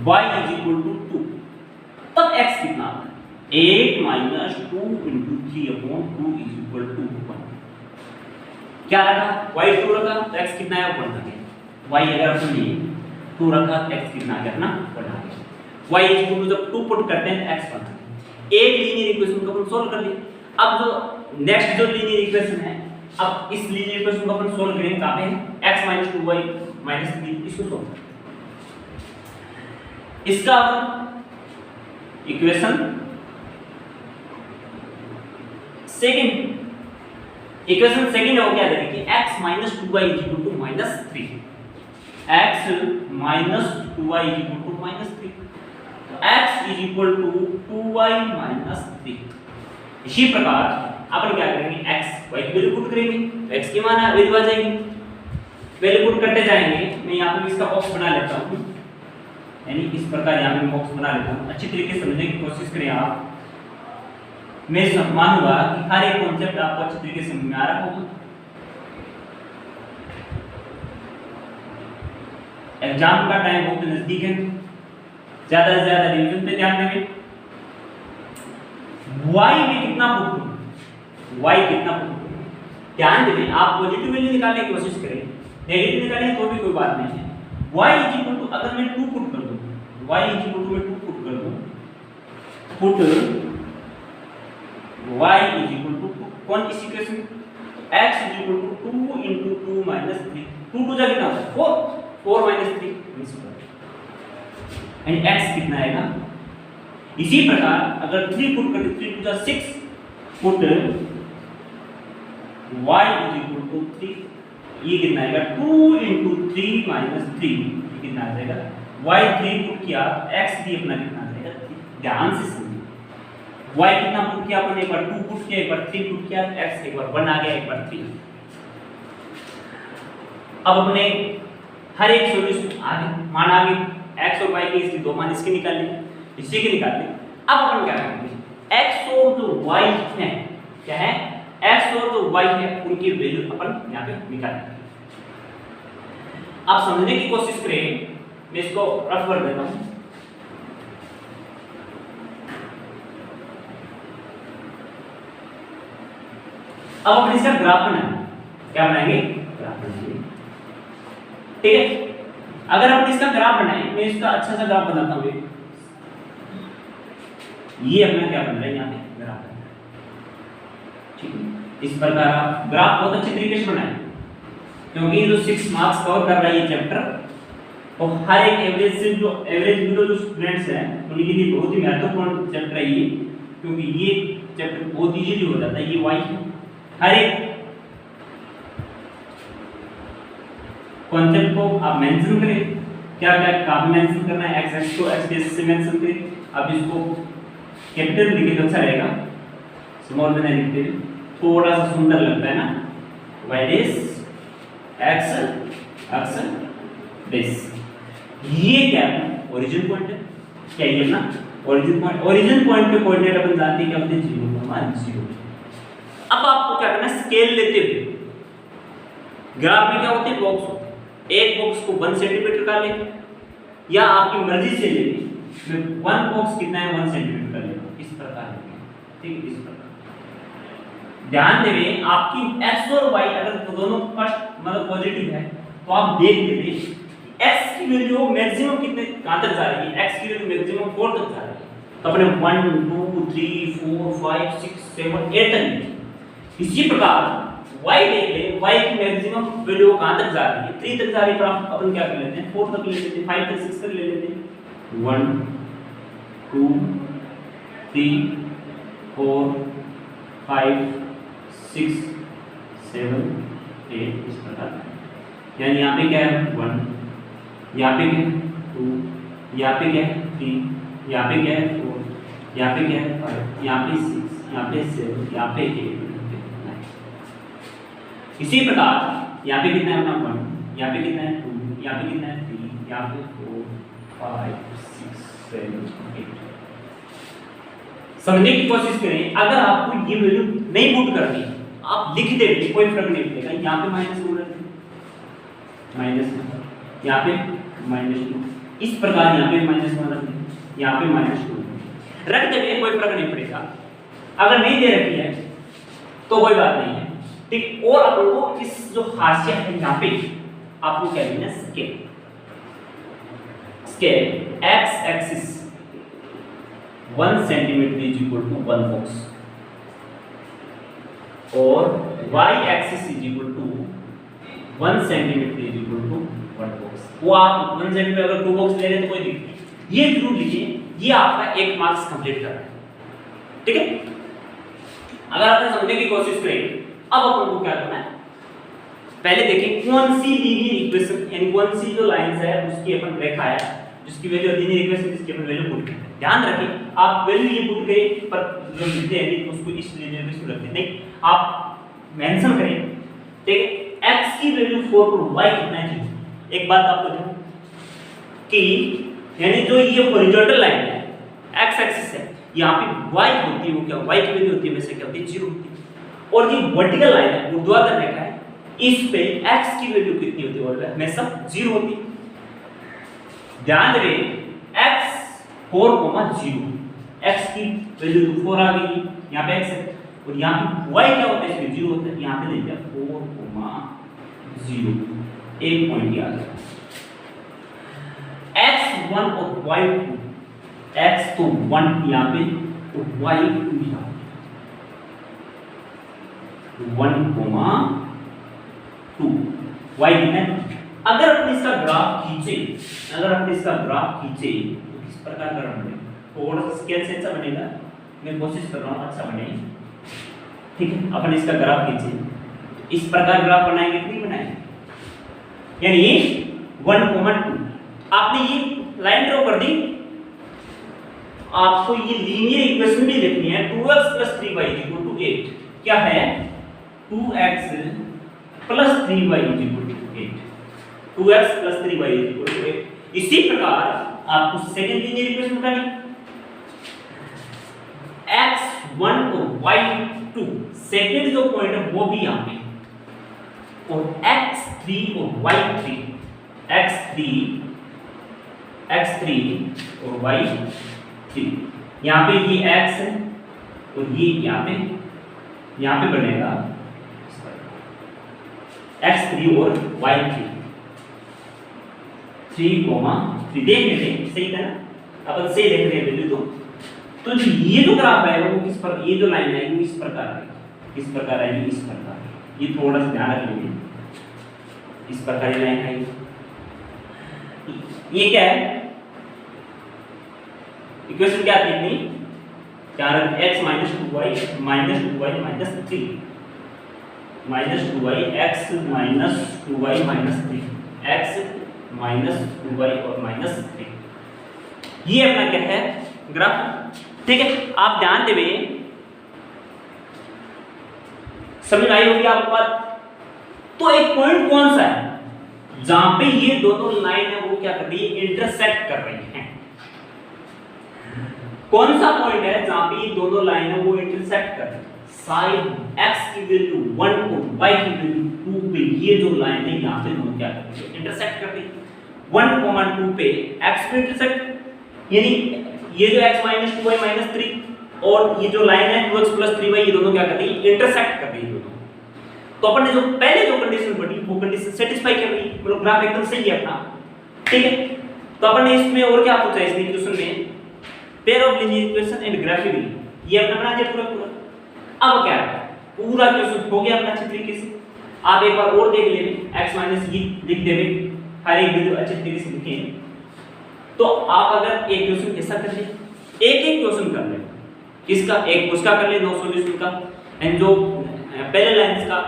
y 2, तब x कितना आता है 8 - 2 × 3/2 = 1। क्या रखा y 2 रखा तो x कितना है 1 आ गया। y अगर अपन लिए 2 रखा तो x कितना आ गया अपना 1 आ गया। y जब 2 पुट करते हैं तो x 1 आ गया। एक लीनियर इक्वेशन को अपन सोल्व कर लिया। अब जो नेक्स्ट जो लीनियर इक्वेशन है, अब इस लीनियर इक्वेशन को अपन सोल्व करेंगे कहां पे x - 2y - 3, इसको सोल्व करें। इसका इक्वेशन सेकंड, इक्वेशन सेकंड है वो क्या देगी कि x - 2y = -3, x - 2y = -3, तो x = 2y - 3। इसी प्रकार अपन क्या करेंगे x y की वैल्यू पुट करेंगे तो x की मान वैल्यू आ जाएगी। वैल्यू पुट करते जाएंगे। मैं यहां पे इसका बॉक्स बना लेता हूं, यानी इस प्रकार यहां पे बॉक्स बना लेता हूं। अच्छी तरीके से समझने की कोशिश करें आप। मैं मानूंगा कि हर एक कॉन्सेप्ट आपको अच्छी तरीके से समझ में आ रहा होगा। एग्जाम का टाइम बहुत नजदीक है, ज्यादा से ज्यादा रिवीजन पे ध्यान देंगे। y में कितना पुट करूं, y कितना पुट करूं, ध्यान दें। आप पॉजिटिव वैल्यू निकालने की कोशिश करें, नेगेटिव निकालें तो भी कोई बात नहीं है। y अगर मैं 2 पुट कर दूं, y मैं 2 पुट कर दूं, पुट y कौन इस इक्वेशन x 2 × 2 - 3, 2 2 जा कितना होता है 4 - 3 एंड x कितना आएगा। इसी प्रकार अगर 3 पुट करते 3 2 जा 6, पुट y = 3, ये कितना आएगा 2 × 3 - 3, ये कितना आ जाएगा y 3 पुट किया x भी अपना कितना आ जाएगा। ध्यान से समझिए, y कितना पुट किया अपन, एक बार 2 पुट किया, एक बार 3 पुट किया, x एक बार 1 आ गया, एक बार 3। अब अपने हर एक सॉल्यूशन आगे मान आ गए, x और y के इसके दो मान इसके निकाल लिए, इसी के निकाल लिए। अब अपन क्या करेंगे x और जो y है, क्या है x और जो y है उनकी वैल्यू अपन यहां पे निकालेंगे। आप समझने की कोशिश करें, मैं इसको रफ कर देता हूं। अब अपन इसका ग्राफ बनाएंगे, क्या बनाएंगे ग्राफ बनाएंगे, ठीक है। अगर अपन इसका ग्राफ बनाएं, मैं इसका अच्छा सा ग्राफ बनाता हूं। ये अपना क्या बन रहा है यहाँ पे ग्राफ बन रहा है, ठीक है। इस प्रकार आप ग्राफ बहुत अच्छे तरीके से बनाएं, क्योंकि जो 6 मार्क्स कवर कर रहा है ये चैप्टर, और हर एक एवरेज से जो एवरेज बिलो जो स्टूडेंट्स हैं उनके लिए बहुत ही महत्वपूर्ण चैप्टर है ये, क्योंकि ये चैप्टर बहुत इजीली हो जाता है। ये y हर एक कॉन्सेप्ट को आप मेंशन करें, क्या क्या कहाँ मेंशन करना है, x को x बेस से मेंशन करें। अब इसको कैपिटल लिखे तो अच्छा रहेगा, स्मॉल में नहीं लिखते, थोड़ा सा सुंदर लगता है ना। y बेस x बेस, ये क्या है ओरिजिन पॉइंट है, क्या ये ना ओरिजिन पॉइंट। ओरिजिन पॉइंट पे कोऑर्डिनेट अपन जानते हैं क्या होते हैं 0, 0। अब आपको क्या करना है स्केल लेते हुए, ग्राफ में क्या होते हैं बॉक्स होते हैं, एक बॉक्स को 1 सेंटीमीटर का लें या आपकी मर्जी से ले लें। मैं 1 बॉक्स कितना है 1 सेंटीमीटर का लेगा, इस प्रकार ठीक है। इस प्रकार ध्यान दें, आपकी x और y अगर दोनों फर्स्ट मतलब पॉजिटिव है तो आप देख लेते x की वैल्यू मैक्सिमम कितने कहां तक जा रही है, x की वैल्यू मैक्सिमम 4 तक जा रही है, तो अपने 1 2 3 4 5 6 7 8 तक। इसी प्रकार y देख ले, y की मैक्सिमम वैल्यू कहां तक जा रही है 3 तक जा रही है, तो अपन क्या कर लेते हैं 4 तक ले लेते हैं, 5 तक 6 तक ले लेते हैं। 1 2 3 4 5 6 7 8 इस प्रकार। यानी यहाँ पे क्या है 1, यहाँ पे क्या है 2, यहाँ पे क्या है 3, यहाँ पे क्या है 4, यहाँ पे क्या है 5, यहाँ पे 6, यहाँ पे 7, यहाँ पे 8। इसी प्रकार यहाँ पे कितना है अपना 1, यहाँ पे कितना है 2, यहाँ पे कितना है 3, यहाँ पे 4 5 6 7 8। समझने की कोशिश करें। अगर आपको ये वैल्यू नहीं पुट करनी, आप लिख दे, कोई फर्क नहीं पड़ेगा। यहाँ पे -2 रख दे, माइनस, यहाँ पे -2, इस प्रकार यहाँ पे -1 रख दे, यहाँ पे -2 रख दे, कोई फर्क नहीं पड़ेगा। अगर नहीं दे रखी है तो कोई बात नहीं है, ठीक। और आपको इस जो हाशिया है यहाँ पे आपको क्या लेना, scale. Scale x axis 1 centimetre is equal to 1 box और y axis is equal to 1 centimetre is equal to 1 box. वो आप 1 सेंटीमीटर अगर 2 बॉक्स ले रहे हैं तो कोई दिक्कत नहीं, ये जरूर लिखिए, ये आपका 1 मार्क्स कंप्लीट कर रहा है, ठीक है। अगर आपने समझने की कोशिश करें, अब अपन को क्या करना है, पहले देखें कौन सी लीनियर इक्वेशन यानी कौन सी जो लाइंस है उसकी अपन रेखा है जिसकी वैल्यू लीनियर इक्वेशन जिसकी अपन वैल्यू पुट करें। ध्यान रखें आप वैल्यू ये पुट करें पर जो लिखते हैं तो उसको इस लीनियर इक्वेशन रखते हैं, नहीं आप मेंशन करें, ठीक है। x की वैल्यू 4 पर y कितना है। एक बात आपको देखो कि यानी जो ये हॉरिजॉन्टल लाइन है x एक्सिस है, यहाँ पे y होती है, वो क्या y की वैल्यू होती है में से क्या होती है, 0 होती है। और ये वर्टिकल लाइन है, ऊर्ध्वाधर रेखा है, इस पे x की वैल्यू कितनी होती है, हमेशा 0 होती है। ध्यान दें x 4,0, x की वैल्यू 4 आ गई, यहाँ पे x है और यहाँ पे y क्या होता है, इसमें 0 होता है, यहाँ पे ले लिया 4,0, एक पॉइंट याद रखना। x1 और y2, x तो 1 यहाँ पे तो y2 यहाँ पे 1,2 y कितना है। अगर अपने इसका ग्राफ खींचे, तो किस प्रकार का बनेगा, थोड़ा सा स्केल से अच्छा बनेगा, मैं कोशिश कर रहा हूँ अच्छा बने, ठीक है। अपन इसका ग्राफ खींचे, इस प्रकार ग्राफ बनाएंगे कि नहीं बनाएंगे, यानी 1,2 आपने ये लाइन ड्रॉ कर दी, आपको ये लीनियर इक्वेशन भी लिखनी है। 2x + 3y = 8 क्या है, 2x + 3y = 8, 2x + 3y = 8। इसी प्रकार आपको सेकंड लीनियर इक्वेशन बनानी, x1 और y2 सेकंड जो पॉइंट है वो भी यहाँ पे, और x3 और y3, x3 और y3, यहाँ पे ये x है और ये यहाँ पे बनेगा x3 और y3, 3,3 देख लेते हैं, सही था ना, अपन सही देख रहे हैं वैल्यू। तो जो ये जो ग्राफ है वो किस पर, ये जो लाइन है वो इस प्रकार है, किस प्रकार है, इस प्रकार, ये थोड़ा सा ध्यान रख लीजिए, इस प्रकार की लाइन है। ये क्या है, इक्वेशन क्या आती है, क्या x - 2y - 2y - 3 -2y x - 2y - 3 x - 2y और -3, ये अपना क्या है ग्राफ, ठीक है। आप ध्यान देवे, समझ आई होगी आपको बात। तो एक पॉइंट कौन सा है जहां पे ये दोनों लाइन है वो क्या कर रही है, इंटरसेक्ट कर रही है। कौन सा पॉइंट है जहां पे ये दोनों लाइन है वो इंटरसेक्ट कर रही है, साइन x की वैल्यू 1 और y की वैल्यू 2 पे ये जो लाइन है यहां पे दोनों क्या कर रही है, इंटरसेक्ट कर रही है। 1,2 पे x पे इंटरसेक्ट, यानी ये जो x - 2y - 3 और ये जो लाइन है 2x + 3y, ये दोनों क्या कर रही है, इंटरसेक्ट कर रही है दोनों। तो अपन ने जो पहले जो कंडीशन पढ़ी वो कंडीशन सेटिस्फाई कर रही है, मतलब ग्राफ एकदम सही है अपना, ठीक है। तो अपन ने इसमें और क्या पूछा, इस इक्वेशन में pair of linear equation and graphically, ये अपना बना दिया पूरा। अब क्या है, पूरा क्वेश्चन हो गया अपना अच्छी तरीके से। आप एक बार और देख लेंगे, x - ये लिख देवे, हर एक बिंदु अच्छे तरीके से लिखें। तो आप अगर एक क्वेश्चन ऐसा कर ले, एक क्वेश्चन कर ले, किसका, एक उसका कर ले, 9 सॉल्यूशन का, एंड जो पहले लाइंस का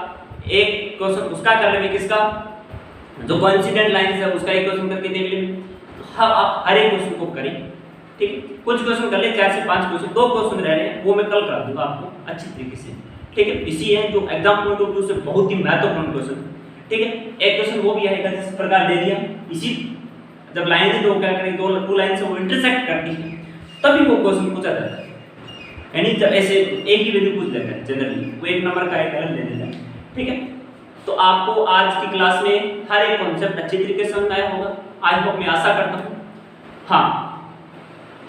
एक क्वेश्चन उसका कर ले, किसका, जो कोइंसिडेंट लाइंस है उसका एक क्वेश्चन करके देख ले। हाँ, आप हर एक क्वेश्चन को करें, ठीक है। कुछ क्वेश्चन कर ले, 4 से 5 क्वेश्चन, 2 क्वेश्चन रह रहे हैं वो मैं कल करा दूंगा आपको अच्छी तरीके से, ठीक है। इसी है जो एग्जाम पॉइंट ऑफ व्यू से बहुत ही महत्वपूर्ण क्वेश्चन, ठीक है। एक क्वेश्चन वो भी आएगा जिस प्रकार दे दिया, इसी जब लाइन है तो क्या करेंगे, दो लाइन से वो इंटरसेक्ट करती है तभी वो क्वेश्चन पूछा जाता है, यानी ऐसे एक ही वैल्यू पूछ लेते हैं जनरली, वो 1 नंबर का एक अलग ले लेते हैं, ठीक है। तो आपको आज की क्लास में हर एक कॉन्सेप्ट अच्छी तरीके से समझ आया होगा, आई होप, मैं आशा करता हूँ। हाँ,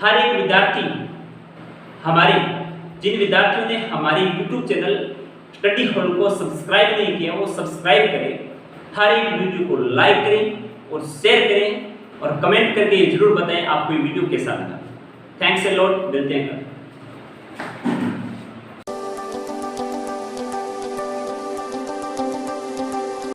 हर एक विद्यार्थी हमारे, जिन विद्यार्थियों ने हमारे YouTube चैनल स्टडी हॉल को सब्सक्राइब नहीं किया वो सब्सक्राइब करें, हर एक वीडियो को लाइक करें और शेयर करें और कमेंट करके जरूर बताएं आपको ये वीडियो कैसा लगा। थैंक्स अ लॉट, मिलते हैं।